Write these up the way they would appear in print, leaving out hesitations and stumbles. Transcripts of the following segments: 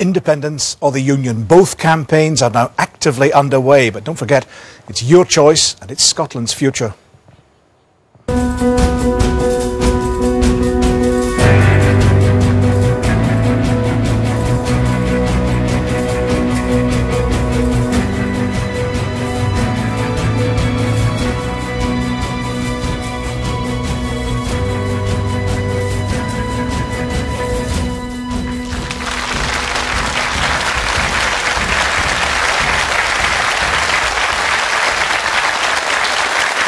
Independence or the Union. Both campaigns are now actively underway, but don't forget, it's your choice and it's Scotland's future.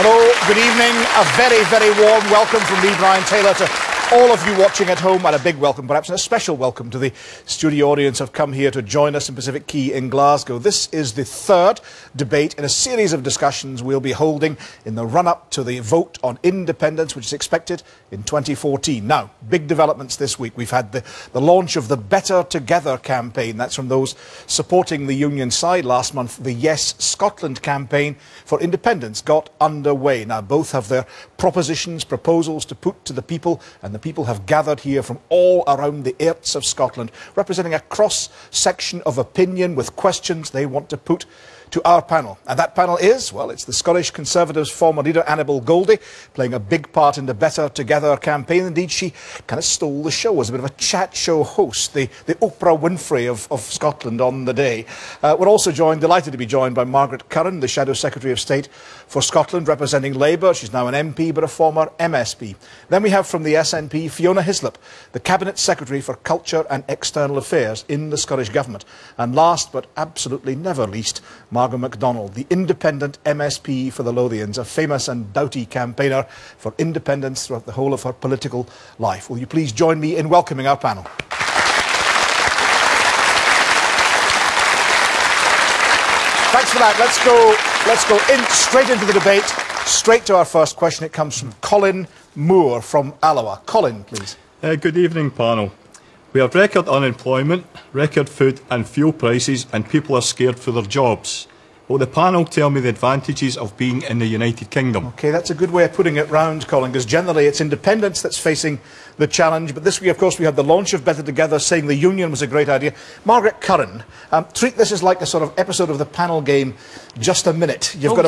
Hello, good evening. A very, very warm welcome from me, Brian Taylor, to all of you watching at home, and a big welcome, perhaps a special welcome to the studio audience who have come here to join us in Pacific Quay in Glasgow. This is the third debate in a series of discussions we'll be holding in the run-up to the vote on independence, which is expected in 2014. Now, big developments this week. We've had the launch of the Better Together campaign. That's from those supporting the Union side. Last month, the Yes Scotland campaign for independence got underway. Now, both have their propositions, proposals to put to the people, and the people have gathered here from all around the Airts of Scotland, representing a cross-section of opinion with questions they want to put to our panel. And that panel is, well, it's the Scottish Conservatives' former leader, Annabel Goldie, playing a big part in the Better Together campaign. Indeed, she kind of stole the show as a bit of a chat show host, the Oprah Winfrey of Scotland on the day. We're also delighted to be joined by Margaret Curran, the Shadow Secretary of State for Scotland, representing Labour. She's now an MP, but a former MSP. Then we have from the SNP, Fiona Hislop, the Cabinet Secretary for Culture and External Affairs in the Scottish Government. And last, but absolutely never least, Margot MacDonald, the independent MSP for the Lothians, a famous and doughty campaigner for independence throughout the whole of her political life. Will you please join me in welcoming our panel? Thanks for that. Let's go straight into the debate, straight to our first question. It comes from Colin Moore from Alloa. Colin, please. Good evening, panel. We have record unemployment, record food and fuel prices, and people are scared for their jobs. Will the panel tell me the advantages of being in the United Kingdom? OK, that's a good way of putting it round, Colin, because generally it's independence that's facing the challenge. But this week, of course, we had the launch of Better Together, saying the Union was a great idea. Margaret Curran, treat this as like a sort of episode of the panel game, Just a Minute. You've got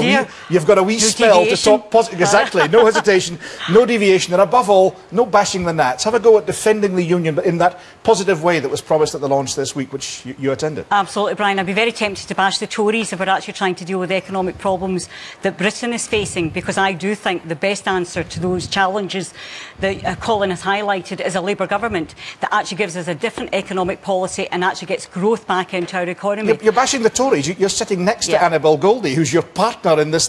a wee spell to talk positive. Exactly, no hesitation, no deviation, and above all, no bashing the Nats. Have a go at defending the Union, but in that positive way that was promised at the launch this week, which you attended. Absolutely, Brian. I'd be very tempted to bash the Tories if we're actually trying to deal with the economic problems that Britain is facing, because I do think the best answer to those challenges that Colin has highlighted is a Labour government that actually gives us a different economic policy and actually gets growth back into our economy. You're bashing the Tories. You're sitting next to Annabel Goldie, who's your partner in this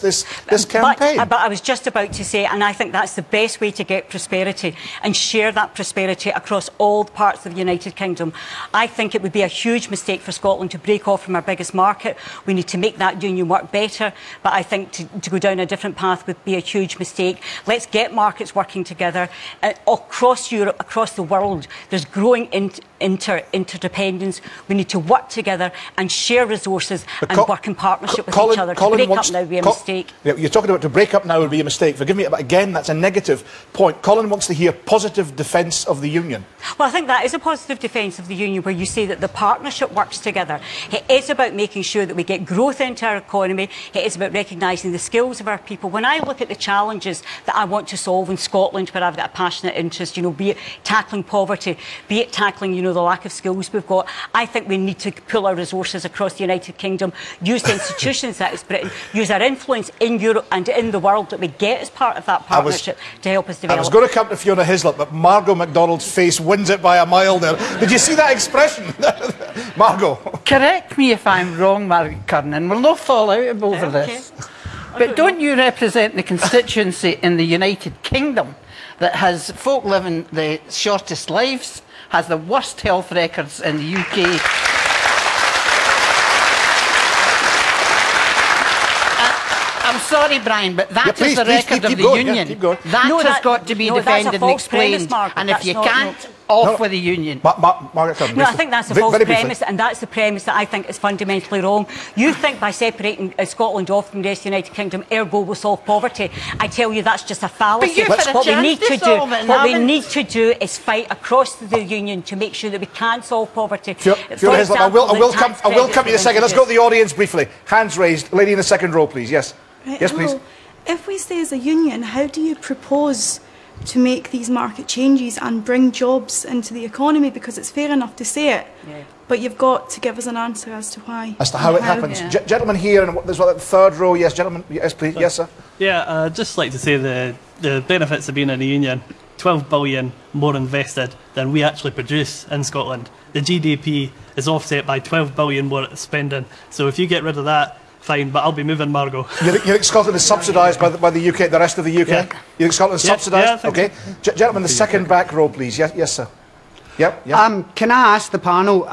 campaign. But I was just about to say, and I think that's the best way to get prosperity and share that prosperity across all parts of the United Kingdom. I think it would be a huge mistake for Scotland to break off from our biggest market. We need to make that union work better, but I think to go down a different path would be a huge mistake. Let's get markets working together. Across Europe, across the world, there's growing interdependence. We need to work together and share resources and work in partnership with each other. To break up now would be a mistake. You're talking about to break up now would be a mistake. Forgive me, but again, that's a negative point. Colin wants to hear positive defence of the Union. Well, I think that is a positive defence of the Union, where you say that the partnership works together. It is about making sure that we get growth into our economy. It is about recognising the skills of our people. When I look at the challenges that I want to solve in Scotland, where I've got a passionate interest, be it tackling poverty, be it tackling, the lack of skills we've got, I think we need to pool our resources across the United Kingdom, use the institutions that is Britain, use our influence in Europe and in the world that we get as part of that partnership to help us develop. I was going to come to Fiona Hislop, but Margot MacDonald's face wins it by a mile there. Did you see that expression? Margot. Correct me if I'm wrong, Margaret Curran, and we'll not fall out over this. But don't you represent the constituency in the United Kingdom that has folk living the shortest lives, has the worst health records in the UK? I'm sorry, Brian, but that is the record of the Union. That has got to be defended and explained. And if you can't off with the union. Margaret Curran, no, I think that's a false premise, and that's the premise that I think is fundamentally wrong. You think by separating Scotland off from the rest of the United Kingdom, ergo will solve poverty. I tell you, that's just a fallacy. What we need to do is fight across the union to make sure that we can solve poverty. Fiona Hislop, I will come to you in a second. Let's go to the audience briefly. Hands raised. Lady in the second row, please. Yes. Right, yes, please. If we stay as a union, how do you propose to make these market changes and bring jobs into the economy? Because it's fair enough to say it, but you've got to give us an answer as to why. As to how it happens. Yeah. Gentlemen here, and there's the third row. Yes, gentlemen. Yes, please. Yes, sir. Yeah, I'd just like to say the benefits of being in a union. 12 billion more invested than we actually produce in Scotland. The GDP is offset by 12 billion more spending. So if you get rid of that, fine, but I'll be moving, Margot. You think Scotland is subsidised by the UK, the rest of the UK? Yeah. You think Scotland is subsidised? Yeah, okay. So. Gentlemen, the second back row, please. Yes, sir. Yep. Can I ask the panel,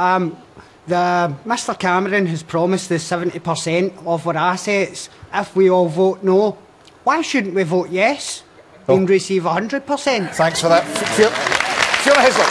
Mr Cameron has promised the 70% of our assets if we all vote no. Why shouldn't we vote yes and receive 100%? Thanks for that. Fiona Hislop.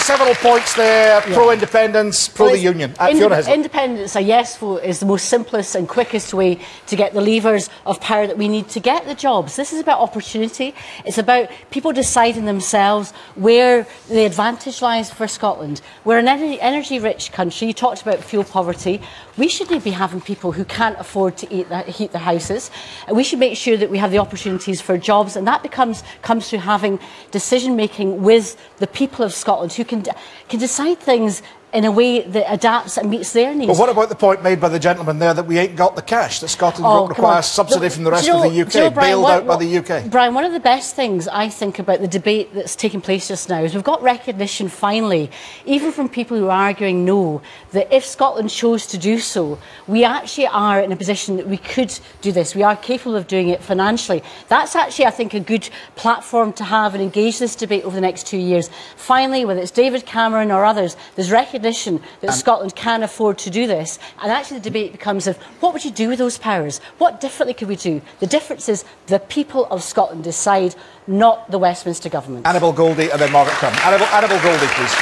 Several points there, pro-independence, pro-the-union. Independence, a yes vote, is the most simplest and quickest way to get the levers of power that we need to get the jobs. This is about opportunity. It's about people deciding themselves where the advantage lies for Scotland. We're an energy-rich country. You talked about fuel poverty. We shouldn't be having people who can't afford to heat their houses. And we should make sure that we have the opportunities for jobs, and that comes through having decision-making with the people of Scotland who can decide things in a way that adapts and meets their needs. Well, what about the point made by the gentleman there that we ain't got the cash, that Scotland requires subsidy from the rest of the UK, bailed out by the UK? Brian, one of the best things I think about the debate that's taking place just now is we've got recognition finally, even from people who are arguing no, that if Scotland chose to do so, we actually are in a position that we could do this. We are capable of doing it financially. That's actually, I think, a good platform to have and engage this debate over the next 2 years. Finally, whether it's David Cameron or others, there's recognition that Scotland can afford to do this, and actually the debate becomes of what would you do with those powers? What differently could we do? The difference is the people of Scotland decide, not the Westminster government. Annabel Goldie and then Margaret Curran. Annabel Goldie, please.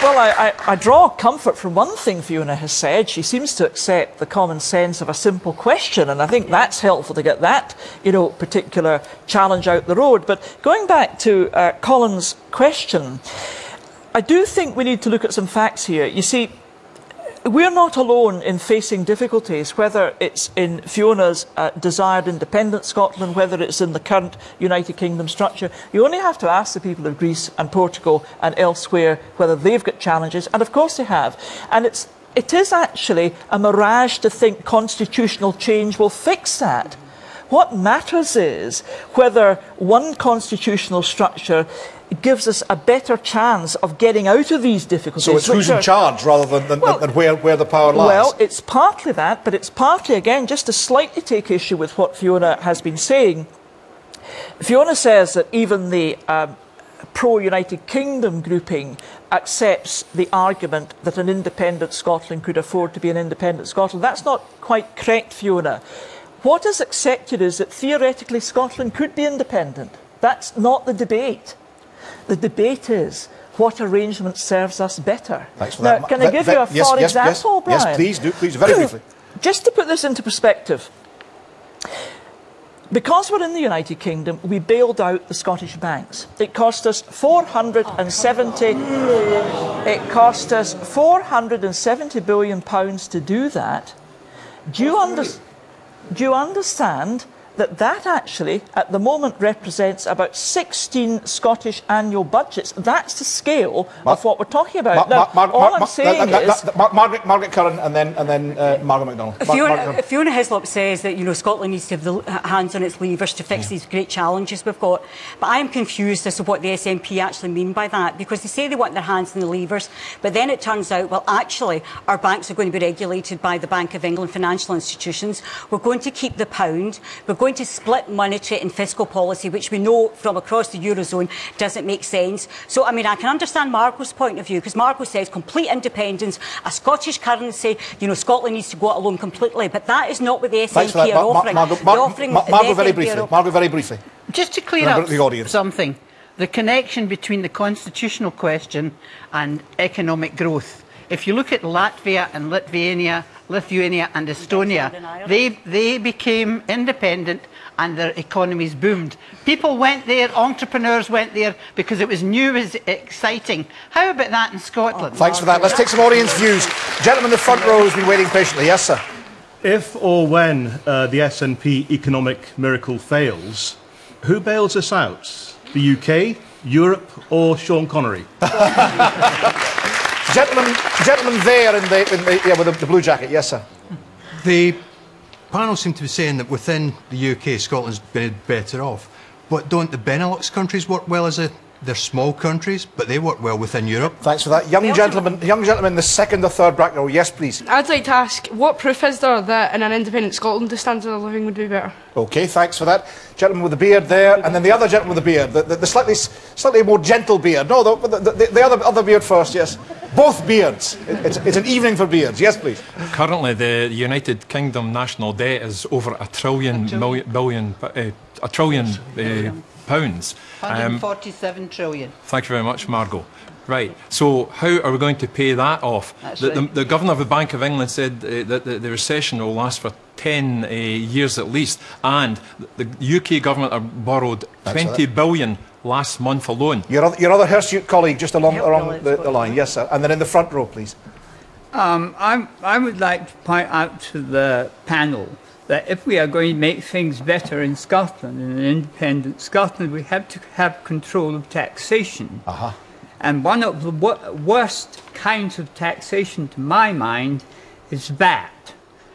Well, I draw comfort from one thing Fiona has said. She seems to accept the common sense of a simple question, and I think that's helpful to get that, particular challenge out the road. But going back to Colin's question, I do think we need to look at some facts here. You see, we're not alone in facing difficulties, whether it's in Fiona's desired independent Scotland, whether it's in the current United Kingdom structure. You only have to ask the people of Greece and Portugal and elsewhere whether they've got challenges, and of course they have. And it is actually a mirage to think constitutional change will fix that. What matters is whether one constitutional structure gives us a better chance of getting out of these difficulties. So it's who's in charge rather than where the power lies? Well, it's partly that, but it's partly, again, just to slightly take issue with what Fiona has been saying. Fiona says that even the pro-United Kingdom grouping accepts the argument that an independent Scotland could afford to be an independent Scotland. That's not quite correct, Fiona. What is accepted is that theoretically Scotland could be independent. That's not the debate. The debate is what arrangement serves us better. Thanks for now, that. Can I give you a for example, Brian? Yes, please do. Please, very briefly. Just to put this into perspective, because we're in the United Kingdom, we bailed out the Scottish banks. It cost us £470 billion to do that. Do you understand that actually, at the moment, represents about 16 Scottish annual budgets? That's the scale of what we're talking about. Margaret Curran and then Margaret MacDonald. Fiona Hislop says that Scotland needs to have the hands on its levers to fix these great challenges we've got. But I am confused as to what the SNP actually mean by that, because they say they want their hands on the levers, but then it turns out, well, actually, our banks are going to be regulated by the Bank of England financial institutions. We're going to keep the pound. We're going to split monetary and fiscal policy, which we know from across the Eurozone doesn't make sense. So, I mean, I can understand Margot's point of view, because Margot says complete independence, a Scottish currency, Scotland needs to go it alone completely. But that is not what the SNP are offering. Margot, very briefly. Just to clear up something, the connection between the constitutional question and economic growth. If you look at Latvia and Lithuania and Estonia, they became independent and their economies boomed. People went there, entrepreneurs went there because it was new, it was exciting. How about that in Scotland? Thanks for that. Let's take some audience views. Gentleman in the front row has been waiting patiently. Yes, sir. If or when the SNP economic miracle fails, who bails us out? The UK, Europe or Sean Connery? Gentleman there with the blue jacket. Yes, sir. The panel seem to be saying that within the UK, Scotland's been better off. But don't the Benelux countries work well as they're small countries, but they work well within Europe? Thanks for that. Young gentleman in the second or third back row. Yes, please. I'd like to ask, what proof is there that in an independent Scotland the standard of living would be better? OK, thanks for that. Gentleman with the beard there, and then the other gentleman with the beard, the slightly more gentle beard. No, the other beard first, yes. Both beards. It's an evening for beards. Yes, please. Currently, the United Kingdom national debt is over £1 trillion pounds. 147 trillion. Thank you very much, Margot. Right, so how are we going to pay that off? The Governor of the Bank of England said that the recession will last for 10 years at least, and the UK government borrowed 20 billion last month alone. Your other hirsute colleague just along the line. Yes, sir. And then in the front row, please. I would like to point out to the panel that if we are going to make things better in Scotland, in an independent Scotland, we have to have control of taxation. And one of the worst kinds of taxation, to my mind, is VAT.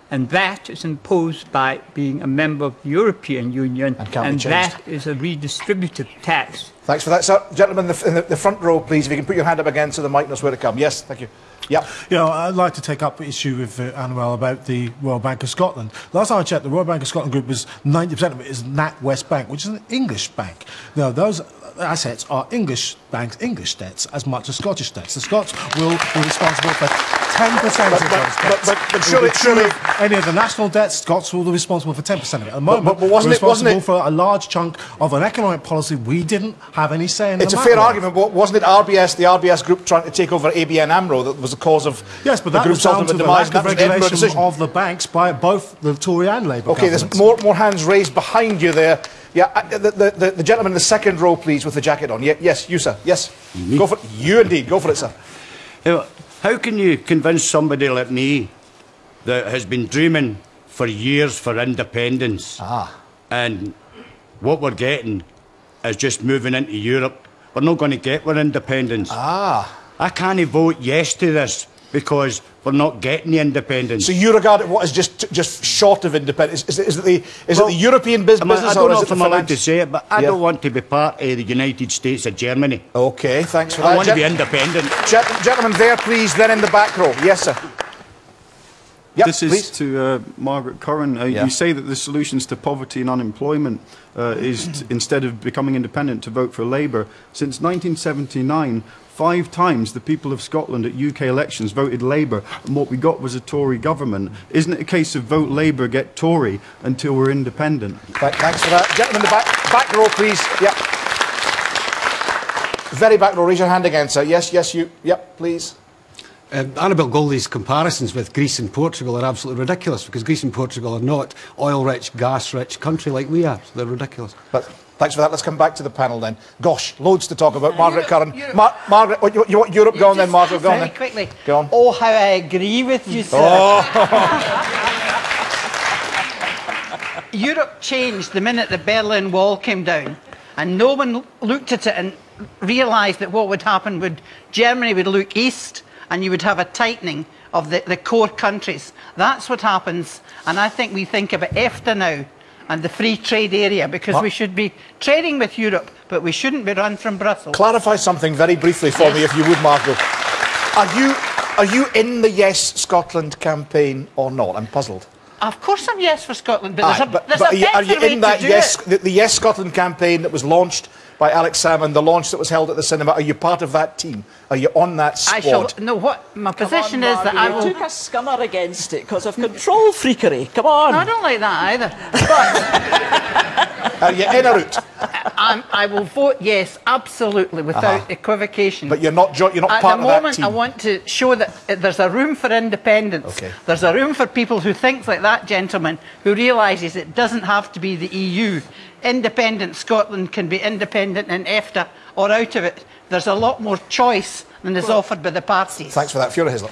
And that is imposed by being a member of the European Union, and that is a redistributive tax. Thanks for that, sir. Gentlemen in the front row, please, if you can put your hand up again so the mic knows where to come. Yes, thank you. Yep. Yeah, I'd like to take up issue with Annabelle about the Royal Bank of Scotland. Last time I checked, the Royal Bank of Scotland group was 90% of it is NatWest Bank, which is an English bank. Now, those assets are English banks, English debts, as much as Scottish debts. The Scots will be responsible for 10% of those debts. But surely any of the national debts, Scots will be responsible for 10% of it. At the moment, we're responsible for a large chunk of an economic policy we didn't have any say in. It's a fair argument, but wasn't it the RBS group trying to take over ABN AMRO that was the cause of the group's ultimate demise? That was the regulation of the banks by both the Tory and Labour governments. OK, there's more hands raised behind you there. Yeah, the gentleman in the second row, please, with the jacket on. Yes, you, sir. Yes. Go for it. You indeed. Go for it, sir. How can you convince somebody like me that has been dreaming for years for independence and what we're getting is just moving into Europe? We're not going to get our independence. I can't vote yes to this because we're not getting the independence. So you regard it what is just short of independence? Is it the European business? I don't know if I'm allowed to say it, but I don't want to be part of the United States of Germany. OK, thanks for that. I want to be independent. Gentlemen there, please, then in the back row. Yes, sir. Yep, this is to Margaret Curran. You say that the solutions to poverty and unemployment is, instead of becoming independent, to vote for Labour. Since 1979, 5 times the people of Scotland at UK elections voted Labour, and what we got was a Tory government. Isn't it a case of vote Labour, get Tory until we're independent? Thanks for that. Gentlemen in the back row, please. Yep. Very back row. Raise your hand again, sir. Yes, you. Yep, please. Annabel Goldie's comparisons with Greece and Portugal are absolutely ridiculous, because Greece and Portugal are not oil-rich, gas-rich country like we are. So they're ridiculous. But thanks for that. Let's come back to the panel then. Gosh, loads to talk about. Margaret Curran. Margaret, you want Europe? Go on then, Margaret. Go on then. Very quickly. Go on. Oh, how I agree with you, sir. Europe changed the minute the Berlin Wall came down, and no one looked at it and realised that what would happen would Germany would look east, and you would have a tightening of the core countries. That's what happens, and I think we think about EFTA now and the free trade area, because we should be trading with Europe, but we shouldn't be run from Brussels. Clarify something very briefly for me, if you would, Margaret. Are you in the Yes Scotland campaign or not? I'm puzzled. Of course I'm yes for Scotland, but there's a better are you way in that to do the Yes Scotland campaign that was launched by Alex Salmond, the launch that was held at the cinema? Are you part of that team? Are you on that squad? My position is that I will... You took a scummer against it because of control freakery. Come on. No, I don't like that either. You're in or out? I will vote yes, absolutely, without equivocation. But you're not part of that team. At the moment, I want to show that there's a room for independence. Okay. There's a room for people who think like that gentleman, who realises it doesn't have to be the EU. Independent Scotland can be independent in EFTA or out of it. There's a lot more choice than is offered by the parties. Thanks for that. Fiona Hislop.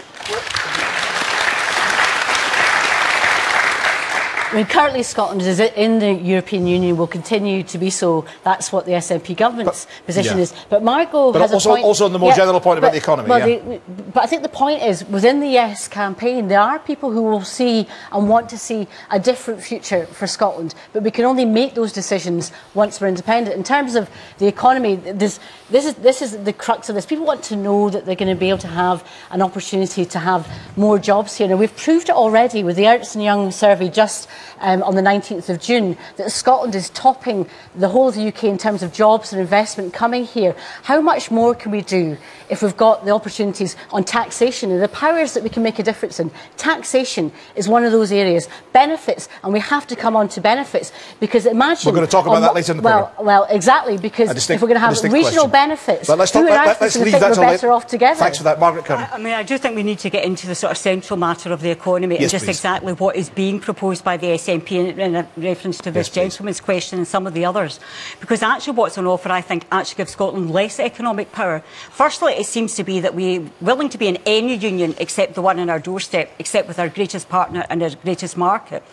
I mean, currently Scotland is in the European Union, will continue to be so. That's what the SNP government's position is. But Margot has a point. Also on the more general point about the economy. Well, but I think the point is, within the Yes campaign, there are people who will see and want to see a different future for Scotland. But we can only make those decisions once we're independent. In terms of the economy, this is the crux of this. People want to know that they're going to be able to have an opportunity to have more jobs here. Now, we've proved it already with the Ernst & Young survey just on the 19th of June, that Scotland is topping the whole of the UK in terms of jobs and investment coming here. How much more can we do if we've got the opportunities on taxation and the powers that we can make a difference in? Taxation is one of those areas. Benefits, and we have to come on to benefits, because imagine... We're going to talk about that later in the programme. Well, exactly, because if we're going to have regional benefits, let's leave that we're better off together. Thanks for that, Margaret Curran. I mean, I do think we need to get into the sort of central matter of the economy and just exactly what is being proposed by the SNP in reference to this gentleman's question and some of the others. Because actually what's on offer, I think, actually gives Scotland less economic power. Firstly, it seems to be that we're willing to be in any union except the one on our doorstep, except with our greatest partner and our greatest market.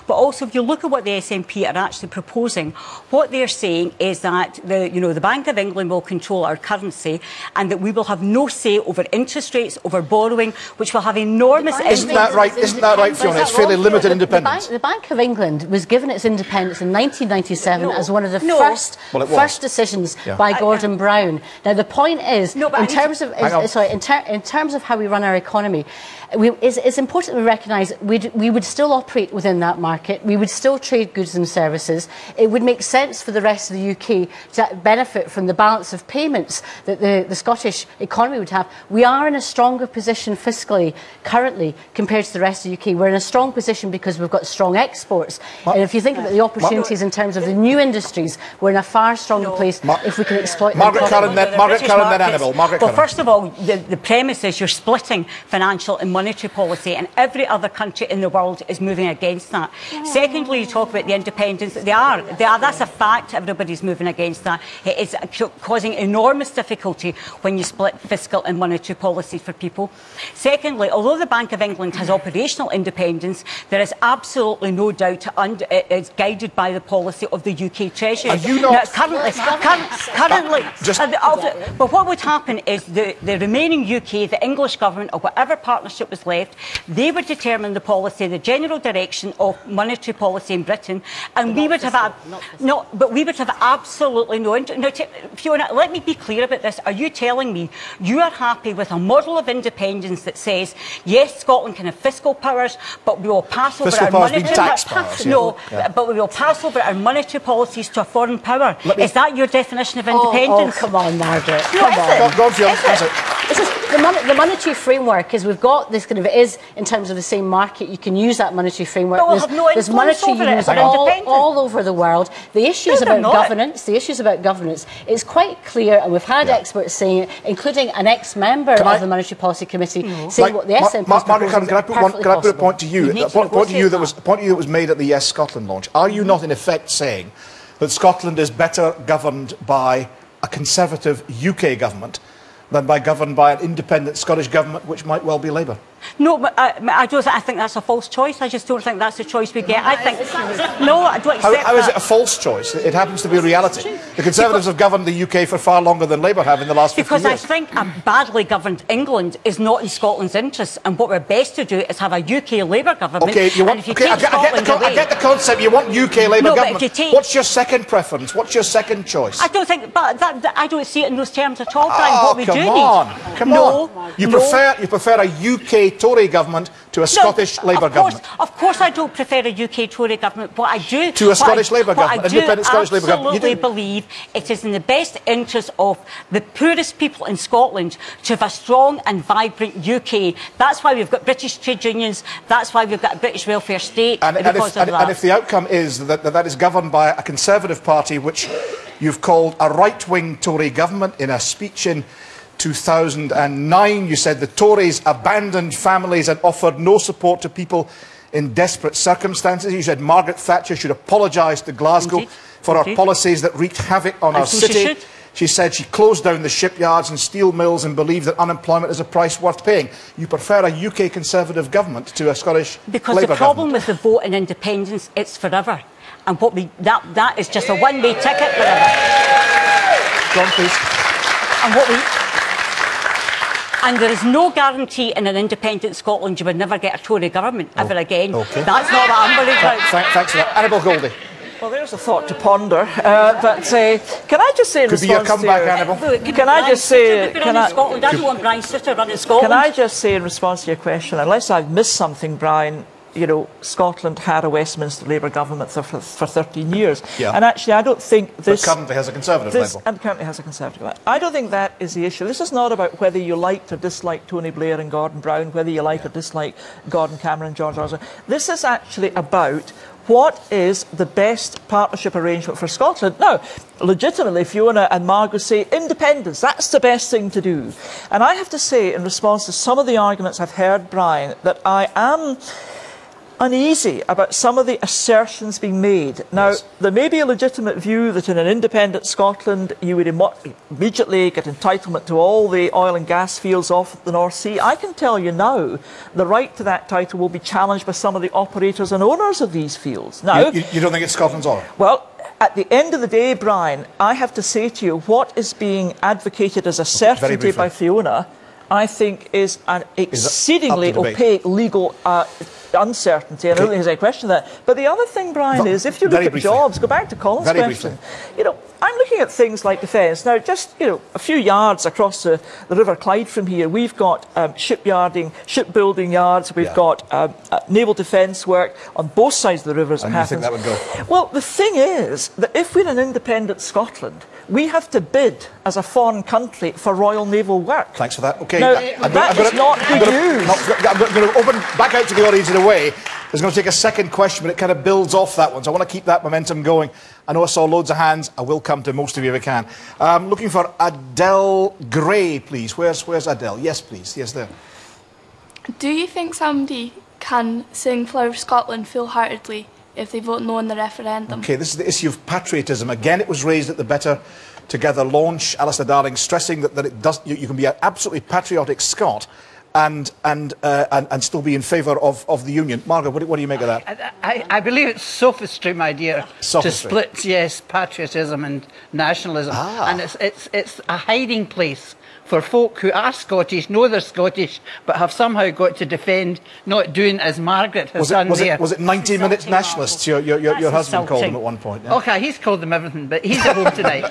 But also, if you look at what the SNP are actually proposing, what they're saying is that the Bank of England will control our currency and that we will have no say over interest rates, over borrowing, which will have enormous... Isn't that right, Fiona? It's fairly limited independence. The Bank of England was given its independence in 1997 as one of the first decisions by Gordon Brown. Now, the point is, in terms of how we run our economy, it's important that we recognise we would still operate within that market. We would still trade goods and services. It would make sense for the rest of the UK to benefit from the balance of payments that the Scottish economy would have. We are in a stronger position fiscally currently compared to the rest of the UK. We're in a strong position because we've got strong exports. And if you think about the opportunities in terms of the new industries, we're in a far stronger place if we can exploit Margaret Curran, then Annabel. Well, first of all, the premise is you're splitting financial and monetary policy, and every other country in the world is moving against that. Secondly, you talk about the independence. They are. That's a fact. Everybody's moving against that. It is causing enormous difficulty when you split fiscal and monetary policy for people. Secondly, although the Bank of England has operational independence, there is absolutely no doubt it's guided by the policy of the UK Treasury. Are you not... But what would happen is the remaining UK, the English government, or whatever partnership was left, they would determine the policy, the general direction of monetary policy in Britain, and we would have absolutely no interest. Now, Fiona, let me be clear about this. Are you telling me you are happy with a model of independence that says, yes, Scotland can have fiscal powers, but we will pass over our monetary powers? No, but we will pass over our monetary policies to a foreign power. Is that your definition of independence? Oh, come on, Margaret. Go on, Fiona. The monetary framework is we've got this kind of, it is in terms of the same market. You can use that monetary framework. There's monetary unions all over the world. The issues about governance, it's quite clear, and we've had experts saying it, including an ex-member of the Monetary Policy Committee, saying what the SNP is proposing. Can I put a point to you? A point to you that was made at the Yes Scotland launch. Are you not in effect saying that Scotland is better governed by a Conservative UK government than governed by an independent Scottish government, which might well be Labour? No, but I think that's a false choice. I just don't think that's the choice we get. I don't accept How is it a false choice? It happens to be a reality. The Conservatives have governed the UK for far longer than Labour have in the last 50 years. Because I think a badly governed England is not in Scotland's interests, and what we're best to do is have a UK Labour government. I get the concept. You want UK Labour government. What's your second preference? What's your second choice? I don't think, I don't see it in those terms at all, Brian. What we do need. Come on. You prefer a UK Tory government to a Scottish Labour government? Of course I don't prefer a UK Tory government. What I do... To a Scottish Labour government, independent Scottish Labour government. I absolutely believe it is in the best interest of the poorest people in Scotland to have a strong and vibrant UK. That's why we've got British trade unions. That's why we've got a British welfare state. And if the outcome is that is governed by a Conservative Party, which you've called a right-wing Tory government, in a speech in 2009, you said the Tories abandoned families and offered no support to people in desperate circumstances. You said Margaret Thatcher should apologise to Glasgow for her policies that wreaked havoc on our city. She said she closed down the shipyards and steel mills and believed that unemployment is a price worth paying. You prefer a UK Conservative government to a Scottish Labour government? Because the problem with the vote in independence, it's forever. And what that is just a one-way ticket forever. John, please. And there is no guarantee in an independent Scotland you would never get a Tory government ever again. Okay. That's not what I'm worried about. Thanks for that. Annabel Goldie. Well, there's a thought to ponder. But can I just say in response to... Could be a comeback, Annabel. Can I just say... Scotland. I don't want Brian Sitter running Scotland. Can I just say in response to your question, unless I've missed something, Brian, you know, Scotland had a Westminster Labour government for 13 years. Yeah. And actually, I don't think this... But currently has a Conservative Labour. And currently has a Conservative Labour. I don't think that is the issue. This is not about whether you liked or disliked Tony Blair and Gordon Brown, whether you like or dislike Gordon Cameron, George Osborne. This is actually about what is the best partnership arrangement for Scotland. Now, legitimately, Fiona and Margaret say independence, that's the best thing to do. And I have to say, in response to some of the arguments I've heard, Brian, that I am uneasy about some of the assertions being made. Now, there may be a legitimate view that in an independent Scotland you would immediately get entitlement to all the oil and gas fields off the North Sea. I can tell you now, the right to that title will be challenged by some of the operators and owners of these fields. Now, you don't think it's Scotland's oil? Well, at the end of the day, Brian, I have to say to you, what is being advocated as a certainty by Fiona, I think is an exceedingly opaque legal uncertainty, and I don't think there's any question of that. But the other thing, Brian, is if you look at jobs, go back to Colin's question, you know, I'm looking at things like defence. Now, just, you know, a few yards across the River Clyde from here, we've got shipbuilding yards, we've got naval defence work on both sides of the rivers. And you think that would go? Well, the thing is that if we're an independent Scotland, we have to bid as a foreign country for Royal Naval work. Thanks for that. Okay. Now, that is not good news. I'm going to open back out to the audience in a way. There's going to take a second question, but it kind of builds off that one. So I want to keep that momentum going. I know I saw loads of hands. I will come to most of you if I can. Looking for Adele Gray, please. Where's Adele? Yes, please. Yes, there. Do you think somebody can sing Flower of Scotland full-heartedly if they vote no in the referendum? Okay, this is the issue of patriotism. Again, it was raised at the Better Together launch. Alistair Darling stressing that it does, you can be an absolutely patriotic Scot and still be in favour of the Union. Margaret, what do you make of that? I believe it's sophistry, my dear, to split, yes, patriotism and nationalism. And it's a hiding place for folk who are Scottish, know they're Scottish, but have somehow got to defend not doing as Margaret has done there. Was it 90-minute nationalists your husband called them at one point? Yeah? Okay, he's called them everything, but he's at home tonight.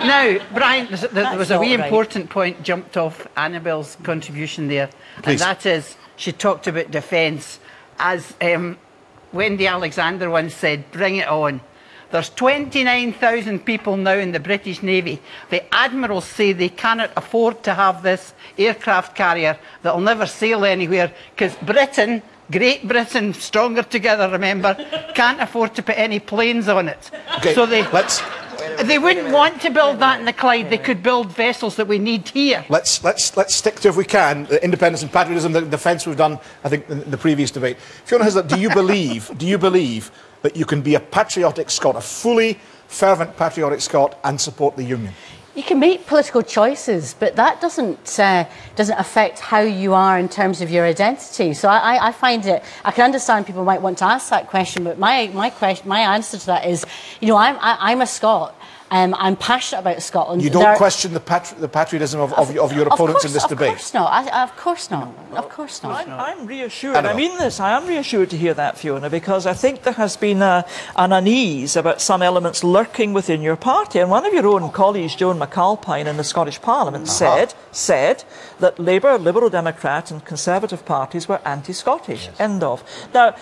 Now, Brian, there was a wee important point jumped off Annabel's contribution there, and that is, she talked about defence. As Wendy Alexander once said, bring it on. There's 29,000 people now in the British Navy. The admirals say they cannot afford to have this aircraft carrier that will never sail anywhere because Britain, Great Britain, stronger together, remember, can't afford to put any planes on it. Okay, so they wouldn't want to build that in the Clyde. They could build vessels that we need here. Let's stick to, if we can, independence and patriotism, the defence we've done, I think, in the previous debate. Fiona Hislop, do you believe that you can be a patriotic Scot, a fully fervent patriotic Scot, and support the Union? You can make political choices, but that doesn't affect how you are in terms of your identity. So I find it, I can understand people might want to ask that question, but my answer to that is, you know, I'm a Scot, I'm passionate about Scotland. You don't question the patriotism of your opponents in this debate? Of course not. Of course not. Of course not. I'm reassured. I mean this. I am reassured to hear that, Fiona, because I think there has been an unease about some elements lurking within your party. And one of your own colleagues, Joan McAlpine, in the Scottish Parliament said that Labour, Liberal Democrat and Conservative parties were anti-Scottish. Yes. End of. Now,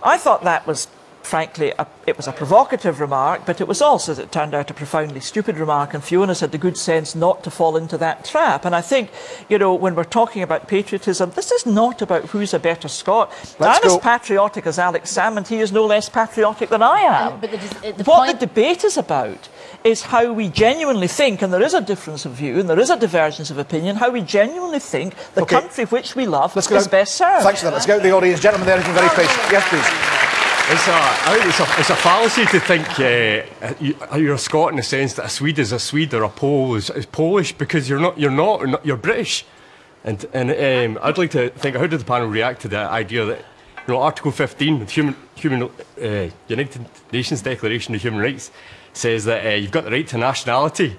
I thought that was, frankly, it was a provocative remark, but it was also, as it turned out, a profoundly stupid remark, and Fiona's had the good sense not to fall into that trap. And I think, you know, when we're talking about patriotism, this is not about who's a better Scot. I'm as patriotic as Alex Salmond. He is no less patriotic than I am. But what the debate is about is how we genuinely think, and there is a difference of view, and there is a divergence of opinion, how we genuinely think the country which we love is best served. Thanks for that. Let's go to the audience. Gentlemen there, who's been very patient. Yes, please. I think it's a fallacy to think you're a Scot in the sense that a Swede is a Swede or a Pole is Polish, because you're not. You're British. And I'd like to think, how did the panel react to the idea that, you know, Article 15 of United Nations Declaration of Human Rights says that you've got the right to nationality,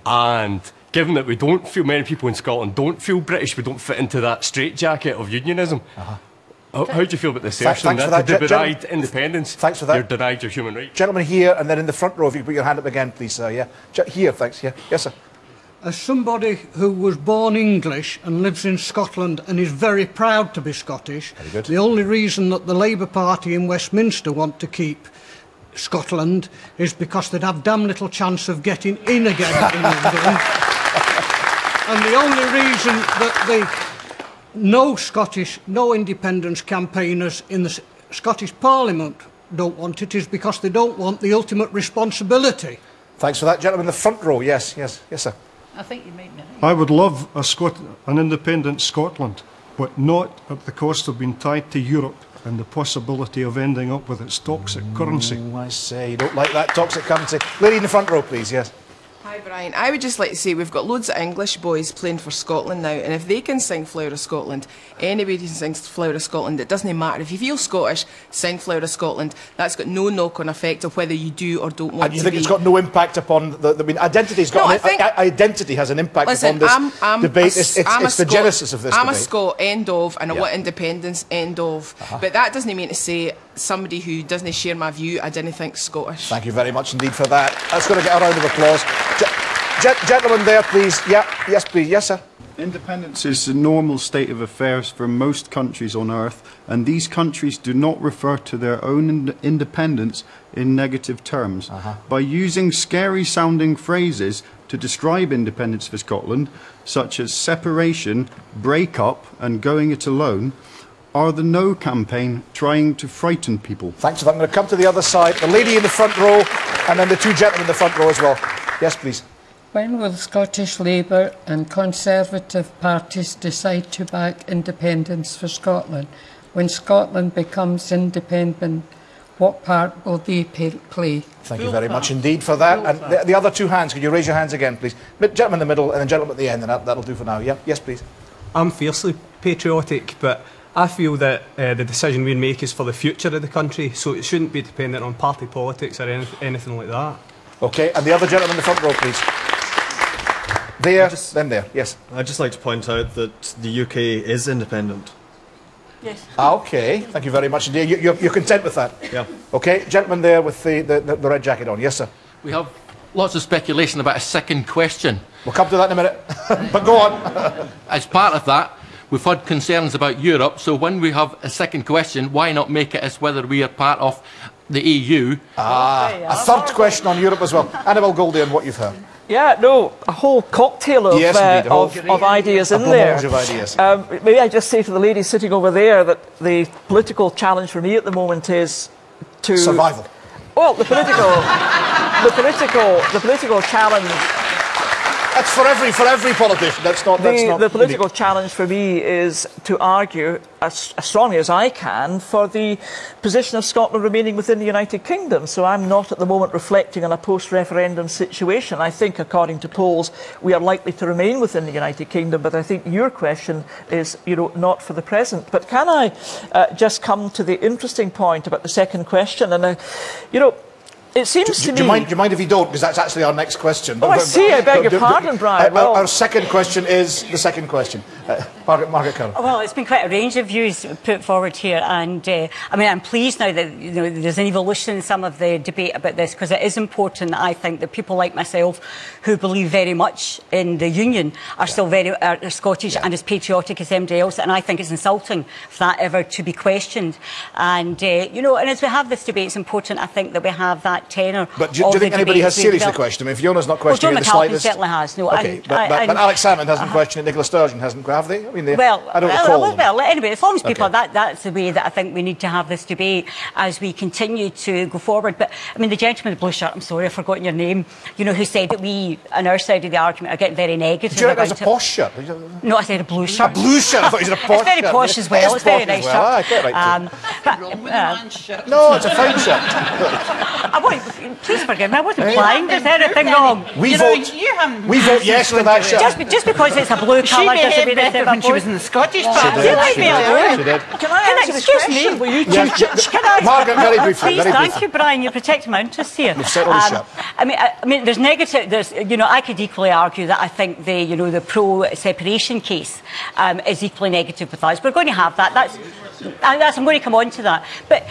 and given that we don't feel, many people in Scotland don't feel British, we don't fit into that straitjacket of unionism. How do you feel about the assertion that to denied independence, thanks for that. You're denied your human rights? Gentlemen here, and then in the front row, if you put your hand up again, please, sir. Yeah, here, thanks. Yeah, yes, sir. As somebody who was born English and lives in Scotland and is very proud to be Scottish, the only reason that the Labour Party in Westminster want to keep Scotland is because they'd have damn little chance of getting in again in England. And the only reason that no independence campaigners in the Scottish Parliament don't want it is because they don't want the ultimate responsibility. Thanks for that, gentlemen. In the front row, yes, sir. I think you made me. I would love an independent Scotland, but not at the cost of being tied to Europe and the possibility of ending up with its toxic currency. I say, you don't like that toxic currency. Lady in the front row, please, yes. Hi Brian, I would just like to say we've got loads of English boys playing for Scotland now, and if they can sing Flower of Scotland, anybody can sing Flower of Scotland. It doesn't matter. If you feel Scottish, sing Flower of Scotland. That's got no knock-on effect of whether you do or don't want to be. And you think it's got no impact upon I mean, identity's got identity has an impact upon this debate. It's the genesis of this debate. I'm a Scot, end of, and I want independence, end of. But that doesn't mean to say somebody who doesn't share my view, I didn't think Scottish. Thank you very much indeed for that. That's going to get a round of applause. Gentlemen there, please. Yeah, yes, please. Yes, sir. Independence is the normal state of affairs for most countries on earth, and these countries do not refer to their own independence in negative terms. By using scary-sounding phrases to describe independence for Scotland, such as separation, break-up and going it alone, are the No campaign trying to frighten people? Thanks for that. I'm going to come to the other side. The lady in the front row, and then the two gentlemen in the front row as well. Yes, please. When will Scottish Labour and Conservative parties decide to back independence for Scotland? When Scotland becomes independent, what part will they play? Thank you very much indeed for that. And the other two hands, could you raise your hands again, please? Gentleman in the middle and then gentleman at the end, and that'll do for now. Yeah, yes, please. I'm fiercely patriotic, but I feel that the decision we make is for the future of the country, so it shouldn't be dependent on party politics or anything like that. OK, and the other gentleman in the front row, please. There, then there, yes. I'd just like to point out that the UK is independent. Yes. OK, thank you very much indeed. You're content with that? Yeah. OK, gentleman there with the red jacket on. Yes, sir. We have lots of speculation about a second question. We'll come to that in a minute, but go on. As part of that, we've had concerns about Europe, so when we have a second question, why not make it as whether we are part of the EU? A third question on Europe as well. Annabel Goldie, on what you've heard. Yeah, no, a whole cocktail of, of ideas in there. Of ideas. Maybe I just say to the lady sitting over there that the political challenge for me at the moment is to survival. Well, the political challenge. That's for every politician. The political challenge for me is to argue as strongly as I can for the position of Scotland remaining within the United Kingdom. So I'm not at the moment reflecting on a post-referendum situation. I think, according to polls, we are likely to remain within the United Kingdom. But I think your question is, not for the present. But can I just come to the interesting point about the second question? And It seems to me... Do you mind if you don't? Because that's actually our next question. Oh, I see. I beg your pardon, Brian. Our second question is the second question. Margaret Curran. Well, it's been quite a range of views put forward here, and I mean, I'm pleased now that there's an evolution in some of the debate about this, because it is important, I think, that people like myself who believe very much in the Union are still very Scottish and as patriotic as anybody else, and I think it's insulting for that ever to be questioned. And and as we have this debate, it's important, I think, that we have that tenor. But do you think anybody has seriously questioned? I mean, Fiona's not questioning it in the slightest. Well, John McAlpin certainly has. No, okay, but Alex Salmond hasn't questioned it. Nicola Sturgeon hasn't, have they? I mean, I don't recall. Well, anyway, as long as people that's the way that I think we need to have this debate as we continue to go forward. But I mean, the gentleman in the blue shirt, I'm sorry, I've forgotten your name, who said that we, on our side of the argument, are getting very negative. Do you think that's a posh shirt? No, I said a blue shirt. A blue shirt? I thought you said a posh shirt. It's very posh as well. It's very nice shirt. Ah, get right no, it's a fine shirt. Please forgive me, I wasn't implying there's anything wrong. We vote yes to that shirt. Just because it's a blue colour doesn't mean it's when she was in the Scottish Party. Can I ask you a question? Will you Margaret, very briefly. Please, thank you, Brian. You're protecting my interests here. You've settled the ship. I mean, there's negative. There's, I could equally argue that I think the pro-separation case is equally negative with us. We're going to have that. I'm going to come on to that, but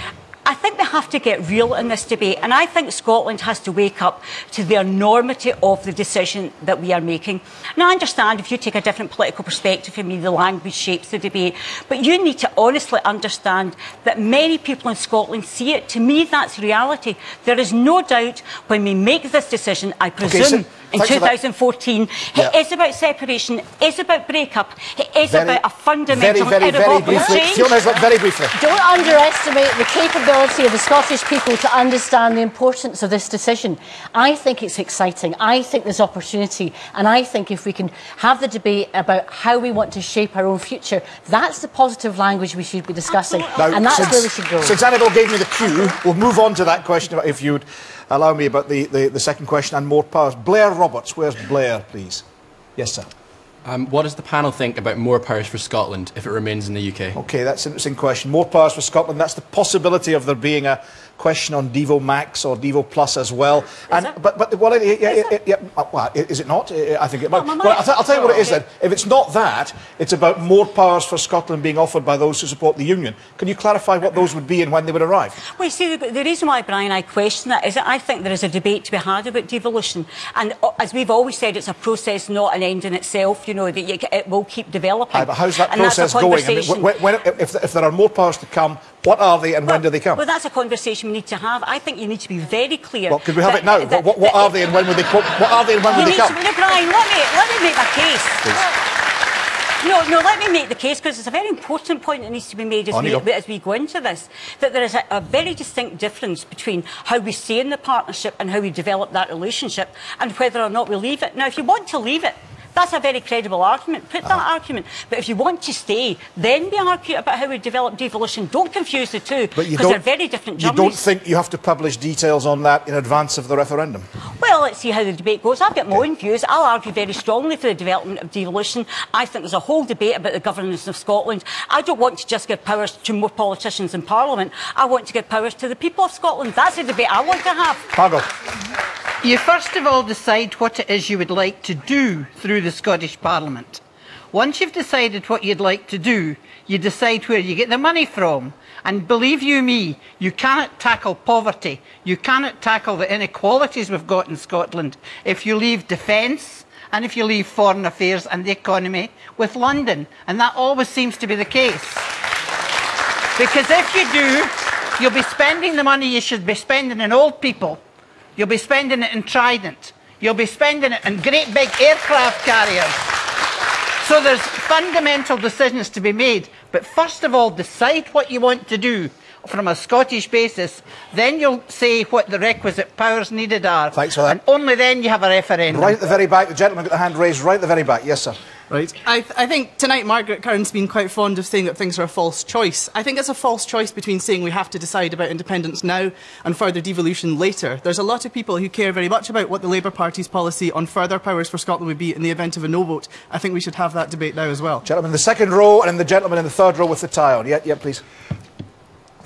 I think we have to get real in this debate, and I think Scotland has to wake up to the enormity of the decision that we are making. Now, I understand if you take a different political perspective from me, the language shapes the debate, but you need to honestly understand that many people in Scotland see it. To me, that's reality. There is no doubt when we make this decision, I presume, in 2014, it is about separation, it is about break-up, it is about a fundamental irrevocable change. Fiona, very briefly. Don't underestimate the capability of the Scottish people to understand the importance of this decision. I think it's exciting. I think there's opportunity. And I think if we can have the debate about how we want to shape our own future, that's the positive language we should be discussing. Now, and that's where we should go. Since Annabelle gave me the cue, we'll move on to that question, if you'd allow me, about the second question and more powers. Blair Roberts, where's Blair, please? Yes, sir. What does the panel think about more powers for Scotland if it remains in the UK? OK, that's an interesting question. More powers for Scotland, that's the possibility of there being a question on Devo Max or Devo Plus as well. Is it not? I think it might. Well, I'll tell you what it is then. If it's not that, it's about more powers for Scotland being offered by those who support the Union. Can you clarify what those would be and when they would arrive? Well, you see, the reason why, Brian, I question that is that I think there is a debate to be had about devolution. And as we've always said, it's a process, not an end in itself, that it will keep developing. But how's that process going? I mean, if there are more powers to come, what are they and when do they come? Well, that's a conversation we need to have. I think you need to be very clear. Well, could we have it now? What are they and when will they come? What are they and when will they come? Brian, let me make my case. No, let me make the case, because it's a very important point that needs to be made as we go into this, that there is a very distinct difference between how we stay in the partnership and how we develop that relationship and whether or not we leave it. Now, if you want to leave it, that's a very credible argument. Put that argument. But if you want to stay, then we argue about how we develop devolution. Don't confuse the two, because they're very different journeys. You don't think you have to publish details on that in advance of the referendum? Well, let's see how the debate goes. I've got my own views. I'll argue very strongly for the development of devolution. I think there's a whole debate about the governance of Scotland. I don't want to just give powers to more politicians in Parliament. I want to give powers to the people of Scotland. That's the debate I want to have. Margot. You first of all decide what it is you would like to do through the Scottish Parliament. Once you've decided what you'd like to do, you decide where you get the money from. And believe you me, you cannot tackle poverty, you cannot tackle the inequalities we've got in Scotland if you leave defence and if you leave foreign affairs and the economy with London. And that always seems to be the case. Because if you do, you'll be spending the money you should be spending on old people. You'll be spending it in Trident. You'll be spending it in great big aircraft carriers. So there's fundamental decisions to be made. But first of all, decide what you want to do from a Scottish basis. Then you'll say what the requisite powers needed are. Thanks for that. And only then you have a referendum. Right at the very back. The gentleman got the hand raised right at the very back. Yes, sir. Right. I think tonight Margaret Curran's been quite fond of saying that things are a false choice. I think it's a false choice between saying we have to decide about independence now and further devolution later. There's a lot of people who care very much about what the Labour Party's policy on further powers for Scotland would be in the event of a no vote. I think we should have that debate now as well. Gentleman in the second row and the gentleman in the third row with the tie on. Yeah, please.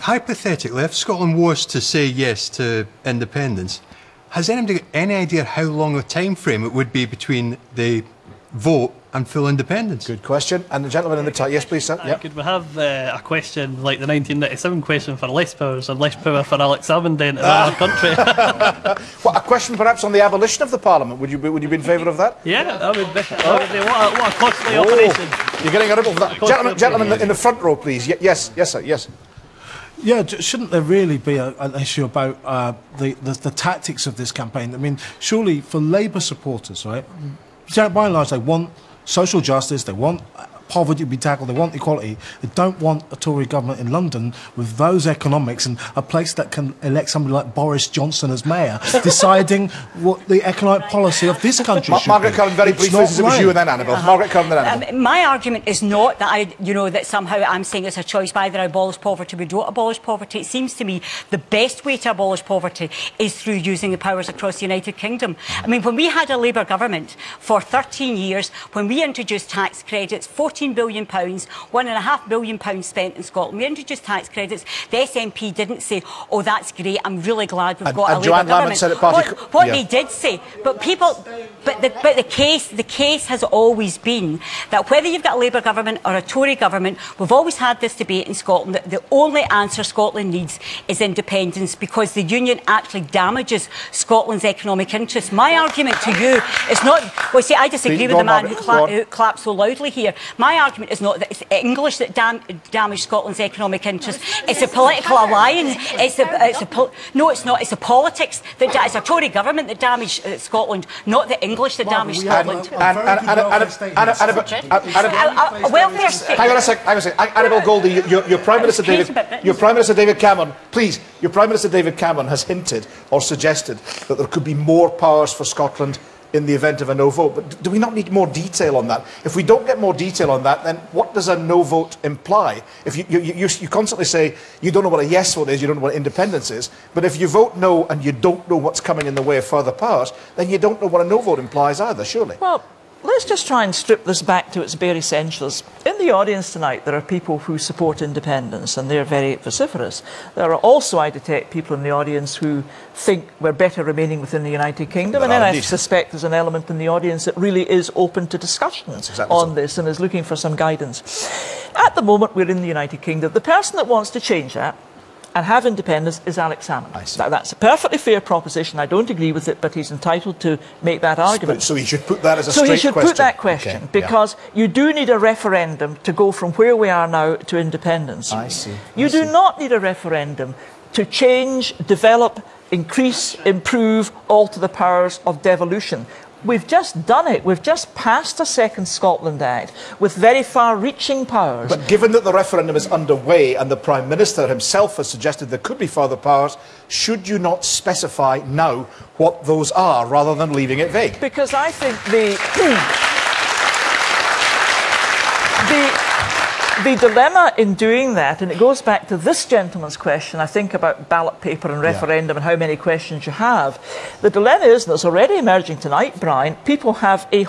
hypothetically, if Scotland was to say yes to independence, has anybody got any idea how long a time frame it would be between the vote and full independence? Good question. And the gentleman in the tie, yes, please, sir. Yep. Could we have a question like the 1997 question for less powers and less power for Alex Salmond in our country? Well, a question perhaps on the abolition of the Parliament. Would you be in favour of that? Yeah, that would be. What a costly operation. You're getting a ripple for that. Gentlemen in the front row, please. Yes, sir, yes. Yeah, shouldn't there really be an issue about the tactics of this campaign? I mean, surely for Labour supporters, right, by and large, they want social justice, they want poverty to be tackled, they want equality. They don't want a Tory government in London with those economics and a place that can elect somebody like Boris Johnson as mayor, deciding what the economic policy of this country should Margaret be. Curran, very briefly, it was you and then Annabel. Margaret Curran, then Annabel. My argument is not that that somehow I'm saying it's a choice by either abolish poverty or we don't abolish poverty. It seems to me the best way to abolish poverty is through using the powers across the United Kingdom. I mean, when we had a Labour government for 13 years, when we introduced tax credits, £14 billion, £1.5 billion spent in Scotland. We introduced tax credits. The SNP didn't say, "Oh, that's great. I'm really glad we've got a Labour government." Said what they did say, but the case has always been that whether you've got a Labour government or a Tory government, we've always had this debate in Scotland that the only answer Scotland needs is independence, because the union actually damages Scotland's economic interests. My argument to you is not. Well, see, I disagree with the man who clapped so loudly here. My argument is not that it's English that damage Scotland's economic interests. It's a political alliance. No, it's not. It's the politics that it's a Tory government that damaged Scotland, not the English that damaged Scotland. Welfare state. Hang on a second. Annabel Goldie, your Prime Minister David Cameron, please. Your Prime Minister David Cameron has hinted or suggested that there could be more powers for Scotland in the event of a no vote. But do we not need more detail on that? If we don't get more detail on that, then what does a no vote imply? If you constantly say you don't know what a yes vote is, you don't know what independence is, but if you vote no and you don't know what's coming in the way of further powers, then you don't know what a no vote implies either, surely. Well, let's just try and strip this back to its bare essentials. In the audience tonight, there are people who support independence, and they're very vociferous. There are also, I detect, people in the audience who think we're better remaining within the United Kingdom, and then I suspect there's an element in the audience that really is open to discussion on this and is looking for some guidance. At the moment, we're in the United Kingdom. The person that wants to change that and have independence is Alex Salmond. That's a perfectly fair proposition. I don't agree with it, but he's entitled to make that argument. So he should put that as a straight question. So he should put that question, because you do need a referendum to go from where we are now to independence. You do not need a referendum to change, develop, increase, improve, alter the powers of devolution. We've just done it. We've just passed a Second Scotland Act with very far-reaching powers. But given that the referendum is underway and the Prime Minister himself has suggested there could be further powers, should you not specify now what those are rather than leaving it vague? Because I think the dilemma in doing that, and it goes back to this gentleman's question, I think, about ballot paper and referendum and how many questions you have. The dilemma is, and it's already emerging tonight, Brian, people have a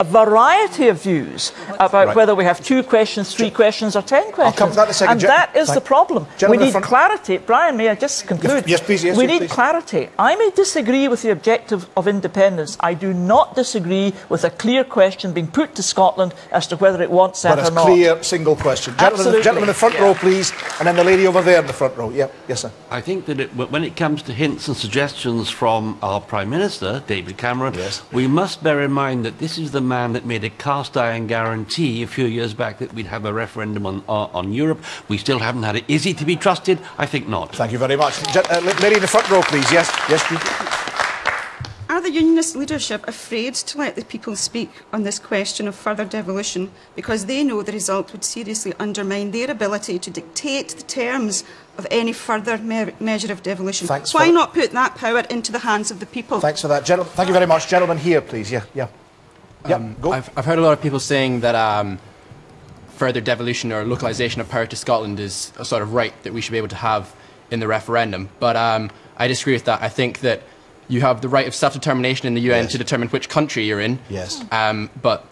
variety of views about whether we have 2 questions, 3 questions or 10 questions. I'll come to that in a second. And that is the problem. We need clarity. Brian, may I just conclude? Yes, please. We need clarity. I may disagree with the objective of independence. I do not disagree with a clear question being put to Scotland as to whether it wants that or not. But a clear, single question. Gentlemen in the front row, please, and then the lady over there in the front row. Yep. Yes, sir. I think that when it comes to hints and suggestions from our Prime Minister, David Cameron, we must bear in mind that this is the man that made a cast-iron guarantee a few years back that we'd have a referendum on Europe. We still haven't had it. Is he to be trusted? I think not. Thank you very much. Lady in the front row, please. Yes, please. Are the Unionist leadership afraid to let the people speak on this question of further devolution because they know the result would seriously undermine their ability to dictate the terms of any further measure of devolution? Why not put that power into the hands of the people? Thanks for that. Thank you very much. Gentlemen here, please. Go. I've heard a lot of people saying that further devolution or localisation of power to Scotland is a sort of right that we should be able to have in the referendum. But I disagree with that. I think that you have the right of self-determination in the UN to determine which country you're in. Yes. But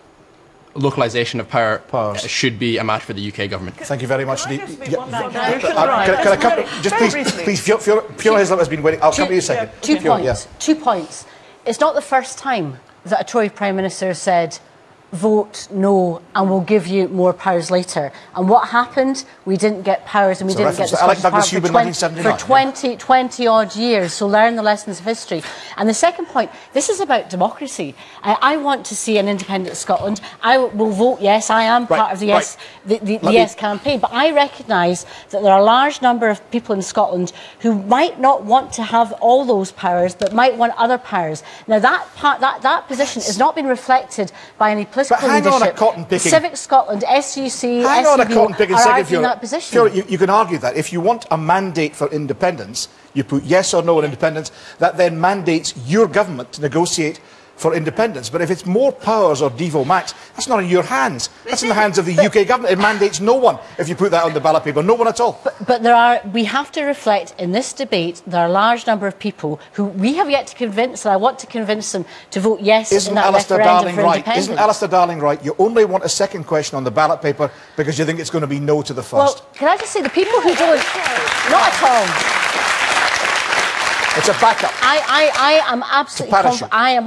localisation of power should be a matter for the UK government. Thank you very much indeed. Can I come? Just please, Fiona Hislop has been waiting. I'll come to you a second. 2 points. 2 points. It's not the first time that a Tory Prime Minister said, vote no and we'll give you more powers later. And what happened? We didn't get powers and we didn't get the Scottish Power for 20 odd years. So learn the lessons of history. And the second point, this is about democracy. I want to see an independent Scotland. I will vote yes. I am part of the yes, the yes campaign. But I recognise that there are a large number of people in Scotland who might not want to have all those powers, but might want other powers. Now that position has not been reflected by any political leadership. On a cotton-picking... Civic Scotland, SUC, hang on a cotton-picking second, in that position. Fiona, you can argue that. If you want a mandate for independence, you put yes or no on independence, that then mandates your government to negotiate for independence. But if it's more powers or Devo Max, that's not in your hands. That's in the hands of the UK government. It mandates no one if you put that on the ballot paper. No one at all. But we have to reflect in this debate, there are a large number of people who we have yet to convince, and I want to convince them to vote yes in that referendum for independence. Isn't Alistair Darling right? You only want a second question on the ballot paper because you think it's going to be no to the first. Well, can I just say, the people who don't... Not at all. It's a backup. I am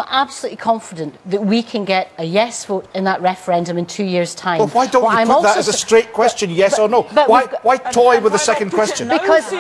absolutely confident that we can get a yes vote in that referendum in 2 years' time. Well, why don't you put that as a straight question, yes or no? Why toy with the second question? Because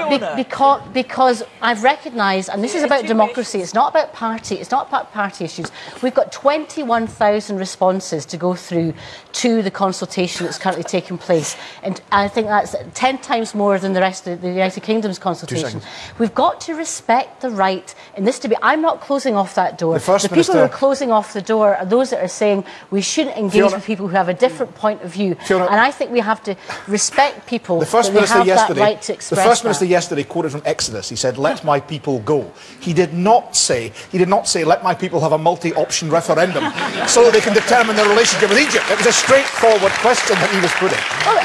I've recognised, and this is about democracy, it's not about party, it's not about party issues. We've got 21,000 responses to go through to the consultation that's currently taking place. And I think that's 10 times more than the rest of the United Kingdom's consultation. We've got to respect the right in this debate. I'm not closing off that door. The people who are closing off the door are those that are saying we shouldn't engage with people who have a different point of view. And I think we have to respect people. The First Minister yesterday, right to express the First Minister yesterday quoted from Exodus. He said, "Let my people go." He did not say, "Let my people have a multi-option referendum so that they can determine their relationship with Egypt." It was a straightforward question that he was putting. Well,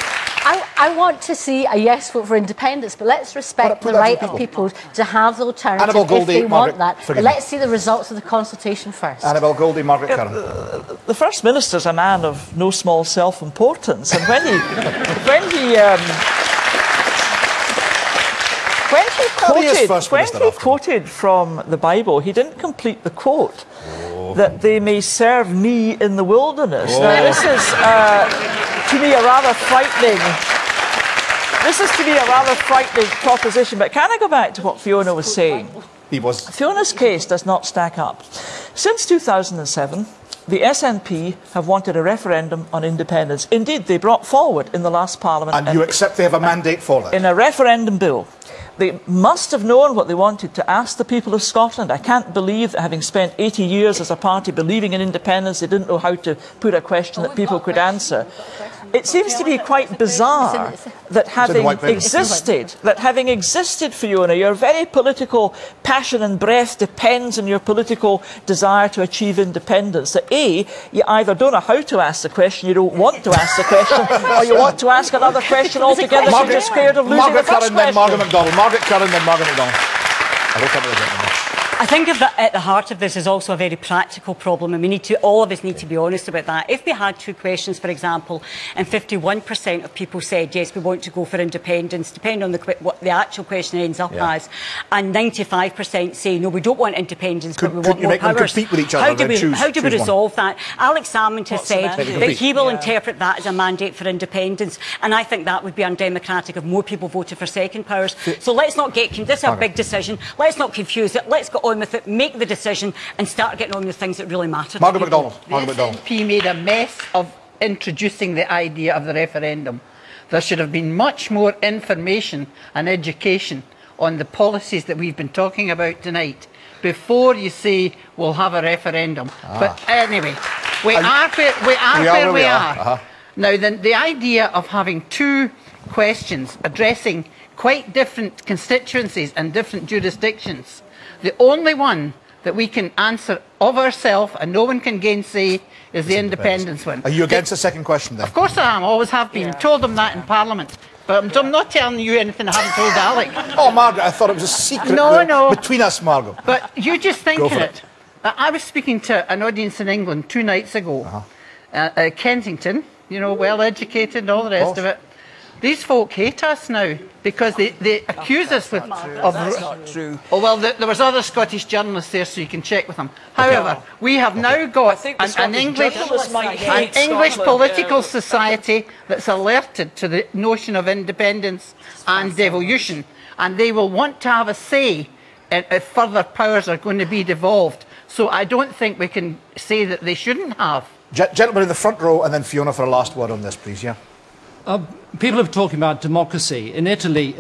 I want to see a yes vote for independence, but let's respect the right of people to have the alternative if they want that. But let's see the results of the consultation first. Annabel Goldie, Margaret Curran. The First Minister's a man of no small self-importance, and when he quoted from the Bible, he didn't complete the quote. That they may serve me in the wilderness. Now, this is to me a rather frightening. This is to me a rather frightening proposition. But can I go back to what Fiona was saying? Fiona's case does not stack up. Since 2007, the SNP have wanted a referendum on independence. Indeed, they brought forward in the last Parliament. And you accept they have a mandate for that? In a referendum bill. They must have known what they wanted to ask the people of Scotland. I can't believe that, having spent 80 years as a party believing in independence, they didn't know how to put a question that people could answer. It seems to be quite bizarre that having existed, Fiona, your very political passion and breath depends on your political desire to achieve independence. That A, you either don't know how to ask the question, you don't want to ask the question, or you want to ask another question altogether because you're scared of losing the first question. Margaret Curran, then Margaret MacDonald. I will come to the gentleman. I think at the heart of this is also a very practical problem, and all of us need to be honest about that. If we had two questions, for example, and 51% of people said, yes, we want to go for independence, depending on what the actual question ends up as, and 95% say, no, we don't want independence, but we want more powers. Compete with each other, how do we resolve that? Alex Salmond has said that he will interpret that as a mandate for independence, and I think that would be undemocratic if more people voted for second powers. So let's not get... This is a big decision. Let's not confuse it. Let's get on with it, make the decision and start getting on with things that really matter. Margaret MacDonald. The SNP made a mess of introducing the idea of the referendum. There should have been much more information and education on the policies that we've been talking about tonight before you say we'll have a referendum. But anyway, we are where we are. Now, the idea of having two questions addressing quite different constituencies and different jurisdictions, the only one that we can answer of ourselves and no one can gainsay is the independence one. Are you against the second question then? Of course I am, always have been. Told them that in Parliament. But I'm not telling you anything I haven't told Alec. Oh, Margaret, I thought it was a secret between us, Margaret. But you just think of it. I was speaking to an audience in England 2 nights ago, Kensington, you know, well-educated and all the rest of it. These folk hate us now because they accuse us of... That's not true. Oh, well, there was other Scottish journalists there, so you can check with them. However, we have now got an English political society that's alerted to the notion of independence and devolution, and they will want to have a say if further powers are going to be devolved. So I don't think we can say that they shouldn't have. Gentlemen in the front row, and then Fiona for a last word on this, please, yeah? People are talking about democracy. In Italy,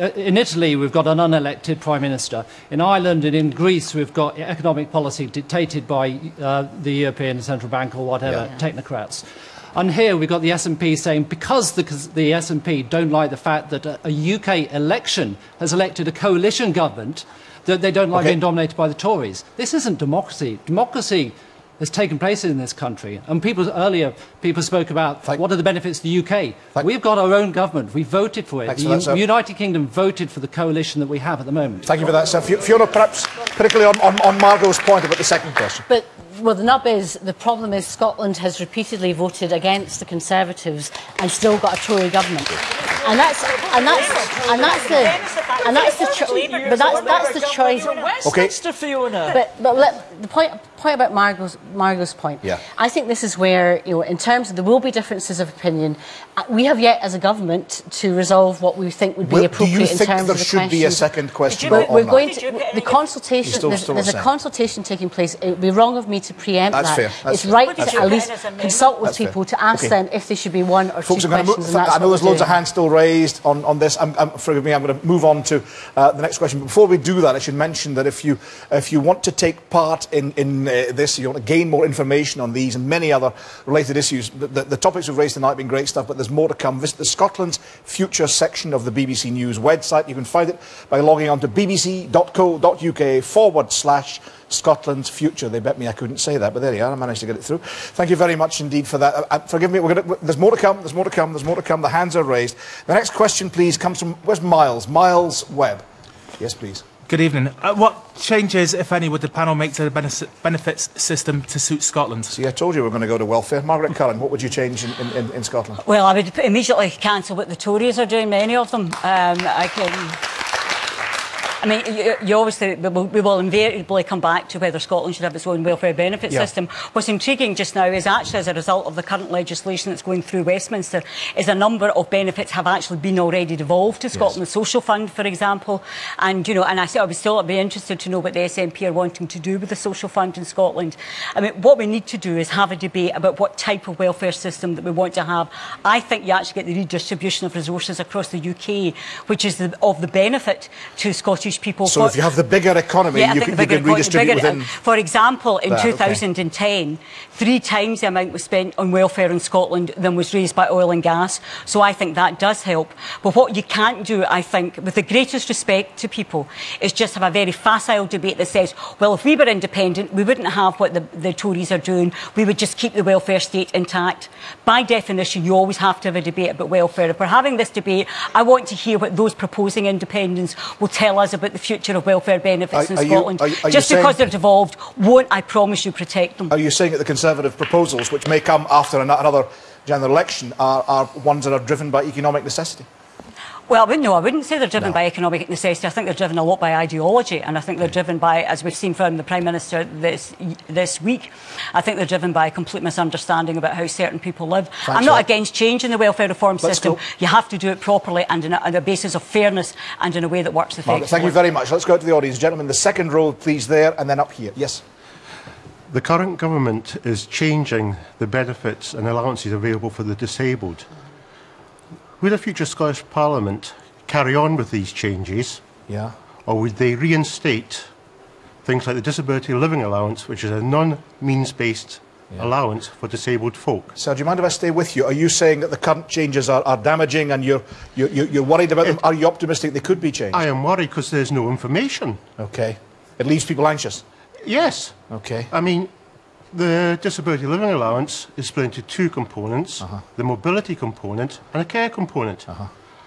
we've got an unelected Prime Minister. In Ireland and in Greece, we've got economic policy dictated by the European Central Bank or whatever, technocrats. And here we've got the SNP saying because the SNP don't like the fact that a UK election has elected a coalition government, that they don't like being dominated by the Tories. This isn't democracy. Democracy has taken place in this country. And earlier, people spoke about what are the benefits of the UK. We've got our own government. We voted for it. The United Kingdom voted for the coalition that we have at the moment. Thank you for that, sir. Fiona, perhaps particularly on Margot's point about the second question. But well, the nub is, the problem is Scotland has repeatedly voted against the Conservatives and still got a Tory government. And that's the choice. Westminster, Fiona. But the point about Margot's point. Yeah. I think this is where, you know, in terms of there will be differences of opinion. We have yet, as a government, to resolve what we think would be appropriate in terms of the question. Do you think there should be a second question? We're going to the consultation. There's a consultation taking place. It would be wrong of me to preempt that. Fair. It's right to at least consult with people to ask them if there should be one or two questions. I know there's loads of hands still raised on this. Forgive me, I'm going to move on to the next question. But before we do that, I should mention that if you want to take part in this, you want to gain more information on these and many other related issues, the topics we've raised tonight have been great stuff, but there's more to come. Visit the Scotland's Future section of the BBC News website. You can find it by logging on to bbc.co.uk/Scotland's Future. They bet me I couldn't say that, but there you are. I managed to get it through. Thank you very much indeed for that. Forgive me, there's more to come, there's more to come, there's more to come. The hands are raised. The next question, please, comes from, where's Miles? Miles Webb. Yes, please. Good evening. What changes, if any, would the panel make to the benefits system to suit Scotland? See, I told you we were going to go to welfare. Margaret Curran, what would you change in Scotland? Well, I would immediately cancel what the Tories are doing, many of them. I mean, you obviously, we will invariably come back to whether Scotland should have its own welfare benefit system. What's intriguing just now is actually, as a result of the current legislation that's going through Westminster, is a number of benefits have actually been already devolved to Scotland. The Social Fund, for example, and, you know, and I would still be interested to know what the SNP are wanting to do with the Social Fund in Scotland. I mean, what we need to do is have a debate about what type of welfare system that we want to have. I think you actually get the redistribution of resources across the UK, which is of the benefit to Scottish people. So if you have the bigger economy, you can redistribute within... For example, in 2010, 3 times the amount was spent on welfare in Scotland than was raised by oil and gas. So I think that does help. But what you can't do, I think, with the greatest respect to people, is just have a very facile debate that says, well, if we were independent, we wouldn't have what the Tories are doing. We would just keep the welfare state intact. By definition, you always have to have a debate about welfare. If we're having this debate, I want to hear what those proposing independence will tell us about the future of welfare benefits in Scotland. Just because they're devolved won't, I promise you, protect them. Are you saying that the Conservative proposals, which may come after another general election, are ones that are driven by economic necessity? Well, I wouldn't say they're driven by economic necessity. I think they're driven a lot by ideology, and I think they're driven by, as we've seen from the Prime Minister this week, I think they're driven by a complete misunderstanding about how certain people live. I'm not against changing the welfare reform system. You have to do it properly and on a basis of fairness and in a way that works effectively. Thank you very much. Let's go to the audience. Gentlemen, the second row, please, there, and then up here. Yes. The current government is changing the benefits and allowances available for the disabled. Would a future Scottish Parliament carry on with these changes? Yeah. Or would they reinstate things like the Disability Living Allowance, which is a non-means-based allowance for disabled folk? Sir, do you mind if I stay with you? Are you saying that the current changes are damaging and you're worried about them? Are you optimistic they could be changed? I am worried because there's no information. Okay. It leaves people anxious? Yes. Okay. I mean, the Disability Living Allowance is split into 2 components, the mobility component and a care component.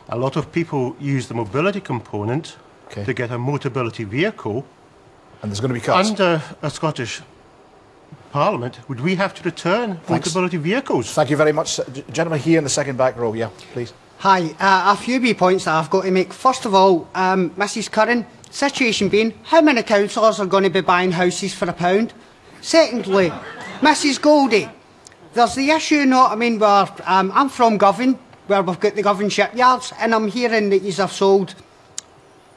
A lot of people use the mobility component to get a mobility vehicle. And there's going to be cuts? Under a Scottish Parliament, would we have to return votability vehicles? Thank you very much. Gentleman here in the second back row, yeah, please. Hi, a few wee points that I've got to make. First of all, Mrs Curran, situation being, how many councillors are going to be buying houses for £1? Secondly, Mrs Goldie, there's the issue, where I'm from Govan, where we've got the Govan shipyards, and I'm hearing that you have sold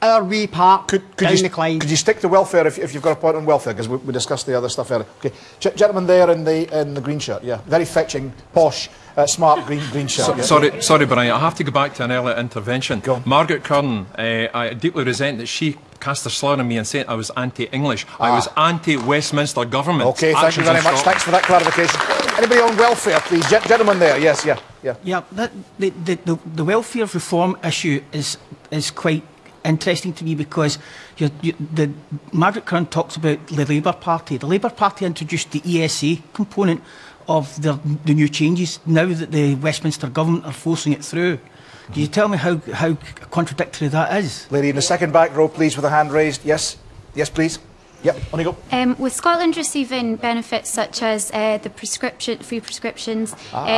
our wee park down the Clyde. Could you stick to welfare if you've got a point on welfare, because we discussed the other stuff earlier. Okay, gentleman there in the green shirt, yeah, very fetching, posh, smart green shirt. Sorry, Brian, I have to go back to an earlier intervention. Margaret Curran, I deeply resent that she cast a slur on me and said I was anti-English. I was anti-Westminster government. Okay, thank you very much. Thanks for that clarification. Anybody on welfare, please? Gentleman there, yes, yeah. Yeah, the welfare reform issue is quite interesting to me, because Margaret Curran talks about the Labour Party. The Labour Party introduced the ESA component of the new changes now that the Westminster government are forcing it through. Can you tell me how contradictory that is? Lady in the second back row, please, with a hand raised. Yes, please. Yep, on you go. With Scotland receiving benefits such as the free prescriptions,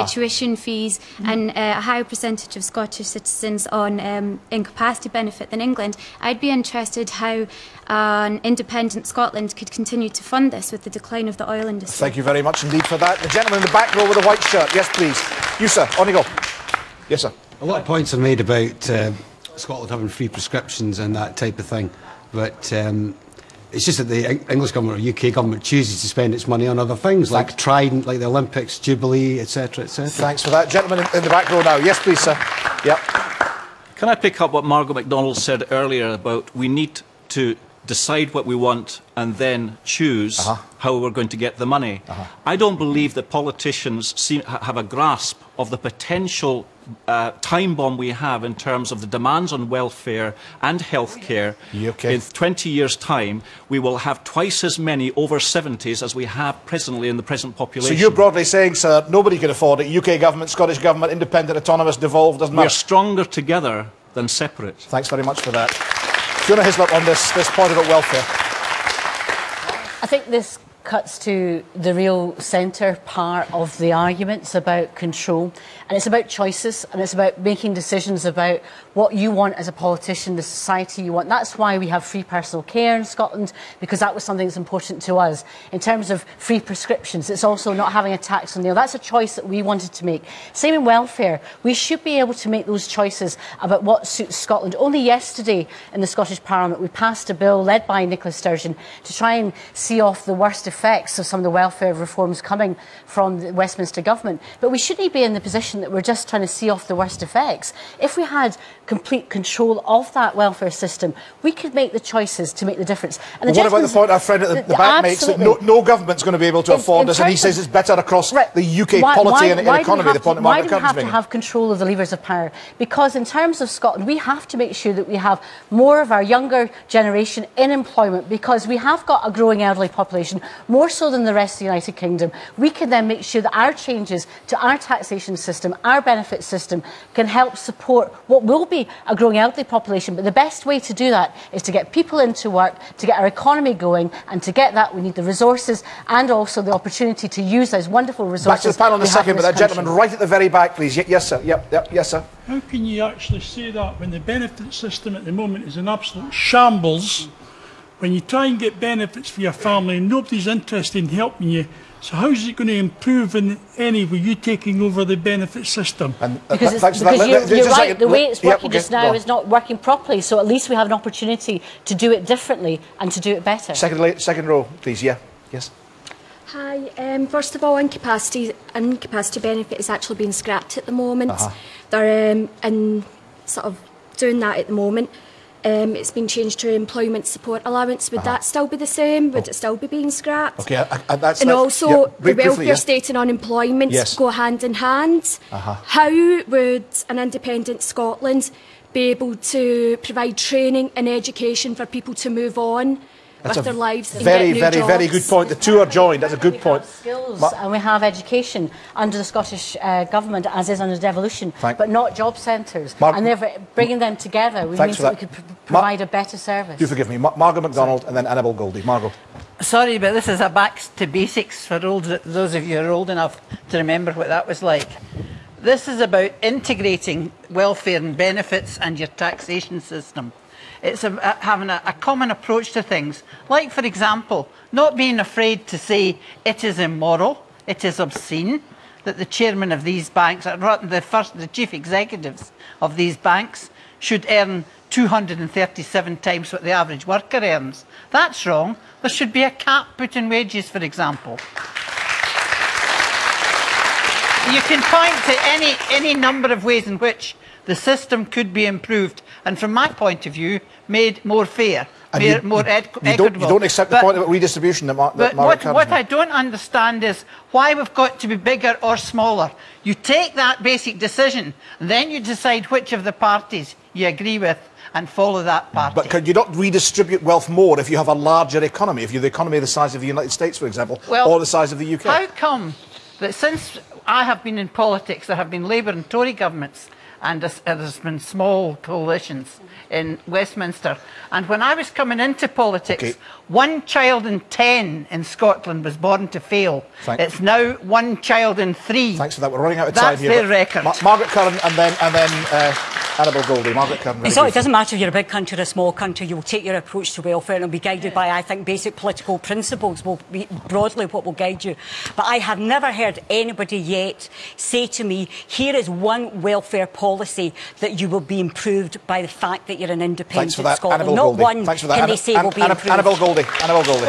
tuition fees, and a higher percentage of Scottish citizens on incapacity benefit than England, I'd be interested how an independent Scotland could continue to fund this with the decline of the oil industry. Thank you very much indeed for that. The gentleman in the back row with the white shirt. Yes, please. You, sir. On you go. Yes, sir. A lot of points are made about Scotland having free prescriptions and that type of thing, but it's just that the English government or UK government chooses to spend its money on other things, like Trident, like the Olympics, Jubilee, etc., etc. Thanks for that. Gentleman in the back row now. Yes, please, sir. Yep. Can I pick up what Margaret MacDonald said earlier about we need to decide what we want and then choose how we're going to get the money? I don't believe that politicians have a grasp of the potential time bomb we have in terms of the demands on welfare and healthcare. In 20 years' time, we will have twice as many over 70s as we have presently in the present population. So you're broadly saying, sir, nobody can afford it. UK government, Scottish government, independent, autonomous, devolved, doesn't matter. We're stronger together than separate. Thanks very much for that. Fiona Hislop on this point about welfare. I think this cuts to the real centre part of the arguments about control, and it's about choices, and it's about making decisions about what you want as a politician, the society you want. That's why we have free personal care in Scotland, because that was something that's important to us. In terms of free prescriptions, it's also not having a tax on the oil. That's a choice that we wanted to make. Same in welfare. We should be able to make those choices about what suits Scotland. Only yesterday in the Scottish Parliament we passed a bill led by Nicola Sturgeon to try and see off the worst effects of some of the welfare reforms coming from the Westminster government. But we shouldn't be in the position that we're just trying to see off the worst effects. If we had complete control of that welfare system, we could make the choices to make the difference. And what about the point our friend at the back makes, that no government's going to be able to afford this, and he says it's better across the UK polity and economy, the point that Margaret Curran's making. Why do we have to have control of the levers of power? Because in terms of Scotland, we have to make sure that we have more of our younger generation in employment, because we have got a growing elderly population, more so than the rest of the United Kingdom. We can then make sure that our changes to our taxation system, our benefit system, can help support what will be a growing elderly population. But the best way to do that is to get people into work, to get our economy going, and to get that we need the resources and also the opportunity to use those wonderful resources. Back to the panel in a second, but that gentleman right at the very back, please. Yes, sir. Yep, yes, sir. How can you actually say that when the benefit system at the moment is in absolute shambles? When you try and get benefits for your family, nobody's interested in helping you. So how is it going to improve in any way you taking over the benefit system? Because you're right, the way it's working just now is not working properly, so at least we have an opportunity to do it differently and to do it better. Second row, please. Yeah. Yes. Hi. First of all, incapacity benefit is actually being scrapped at the moment. They're in sort of doing that at the moment. It's been changed to employment support allowance. Would that still be the same? Would it still be being scrapped? Okay, and also the welfare state and unemployment go hand in hand. How would an independent Scotland be able to provide training and education for people to move on with their lives and very, get new very, jobs? very good point. The two are joined. That's a good point. Skills and we have education under the Scottish government, as is under devolution, but not job centres. And therefore, bringing them together, we means that we could provide a better service. Do forgive me, Margaret MacDonald and then Annabel Goldie. Margot. Sorry, but this is a back to basics for those of you who are old enough to remember what that was like. This is about integrating welfare and benefits and your taxation system. It's having a common approach to things. Like, for example, not being afraid to say it is immoral, it is obscene, that the chairman of these banks, the chief executives of these banks, should earn 237 times what the average worker earns. That's wrong. There should be a cap put in wages, for example. You can point to any number of ways in which the system could be improved, and from my point of view, made more fair, more equitable. You don't accept the point about redistribution that Margaret what I don't understand is why we've got to be bigger or smaller. You take that basic decision, and then you decide which of the parties you agree with and follow that party. But could you not redistribute wealth more if you have a larger economy, if you're the economy the size of the United States, for example, or the size of the UK? How come that since I have been in politics, there have been Labour and Tory governments, and there's been small coalitions in Westminster. And when I was coming into politics, 1 child in 10 in Scotland was born to fail. It's now 1 child in 3. Thanks for that. We're running out of time here. That's their record. Margaret Curran and then Annabel Goldie. Margaret Curran. So it doesn't matter if you're a big country or a small country, you'll take your approach to welfare and it'll be guided by, I think, basic political principles will be broadly what will guide you. But I have never heard anybody yet say to me, here is one welfare policy that you will be improved by the fact that you're an independent Scotland. Annabel Not Goldie. one Thanks for that. can they say will be improved. Annabel Goldie. Annabel Goldie.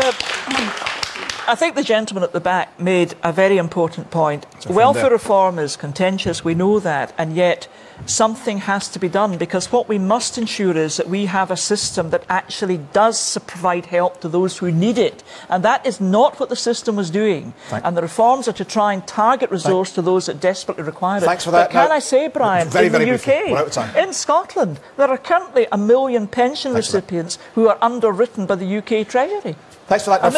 I think the gentleman at the back made a very important point. Welfare reform is contentious, we know that, and yet something has to be done, because what we must ensure is that we have a system that actually does provide help to those who need it. And that is not what the system was doing. And the reforms are to try and target resource to those that desperately require it. Thanks for that. But can I say, Brian, in the UK, in Scotland, there are currently 1 million pension recipients who are underwritten by the UK Treasury. Thanks for that. And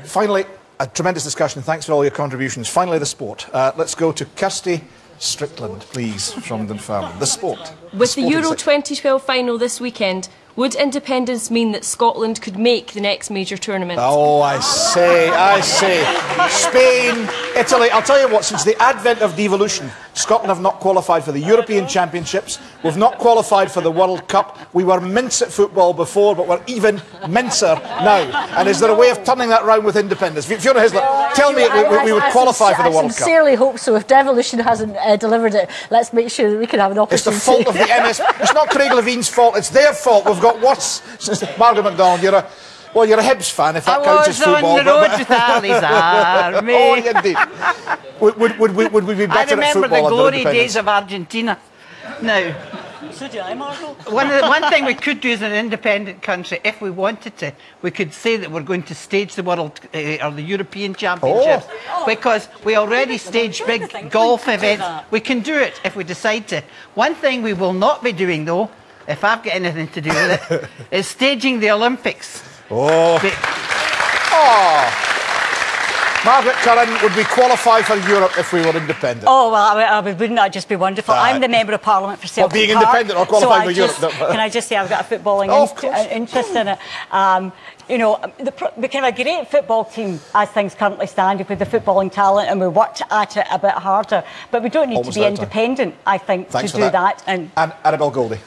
finally, a tremendous discussion. Thanks for all your contributions. Finally, the sport. Let's go to Kirsty Strickland, please, from Dunfermline. The sport. With the Euro 2012 final this weekend, would independence mean that Scotland could make the next major tournament? Oh, I say. Spain, Italy. I'll tell you what, since the advent of devolution, Scotland have not qualified for the European Championships. We've not qualified for the World Cup. We were mince at football before, but we're even mincer now. And is there a way of turning that round with independence? Fiona Hislop, tell me we would qualify for the World Cup. I sincerely hope so. If devolution hasn't delivered it, let's make sure that we can have an opportunity. It's the fault of the MS. It's not Craig Levine's fault. It's their fault. We've got worse since Margaret MacDonald. You're a Hibs fan, if that counts as football. I was on the road with Ali's army. Oh, indeed. Would we be better at football? I remember the glory days of Argentina. Now, so do I, Margot. One thing we could do as an independent country, if we wanted to, we could say that we're going to stage the World or the European Championships, because we already stage big golf events. We can do it if we decide to. One thing we will not be doing, though, if I've got anything to do with it, is staging the Olympics. Margaret Curran, would we qualify for Europe if we were independent? Oh, well, wouldn't that just be wonderful? I'm the Member of Parliament for Celtic being independent or qualifying for Europe? Can I just say I've got a footballing interest in it. You know, we can have a great football team as things currently stand with the footballing talent, and we worked at it a bit harder. But we don't need to be independent, I think, to do that. And Annabel Goldie.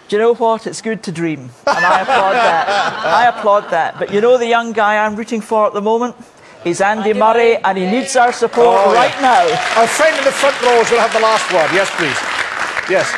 Do you know what? It's good to dream, and I applaud that. I applaud that. But you know the young guy I'm rooting for at the moment? He's Andy Murray, and he needs our support right now. Our friend in the front row is going to have the last word. Yes, please. Yes.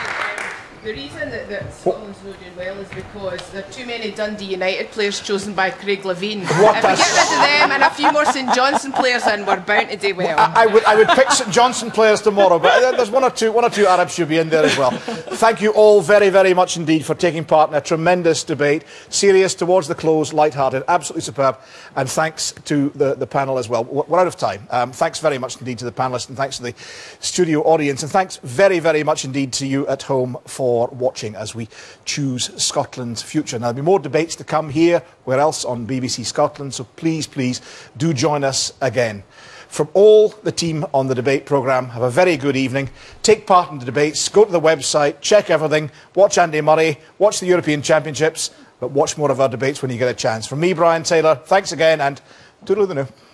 The reason that Scotland's not doing well is because there are too many Dundee United players chosen by Craig Levein. If we get rid of them and a few more St Johnstone players in, we're bound to do well. I would pick St Johnstone players tomorrow, but there's one or two Arabs should be in there as well. Thank you all very, very much indeed for taking part in a tremendous debate. Serious, towards the close, light-hearted, absolutely superb. And thanks to the panel as well. We're out of time. Thanks very much indeed to the panellists, and thanks to the studio audience, and thanks very, very much indeed to you at home for watching as we choose Scotland's future. Now, there'll be more debates to come here, where else, on BBC Scotland, so please, please do join us again. From all the team on the debate programme, have a very good evening. Take part in the debates, go to the website, check everything, watch Andy Murray, watch the European Championships, but watch more of our debates when you get a chance. From me, Brian Taylor, thanks again, and Toodaloo the new.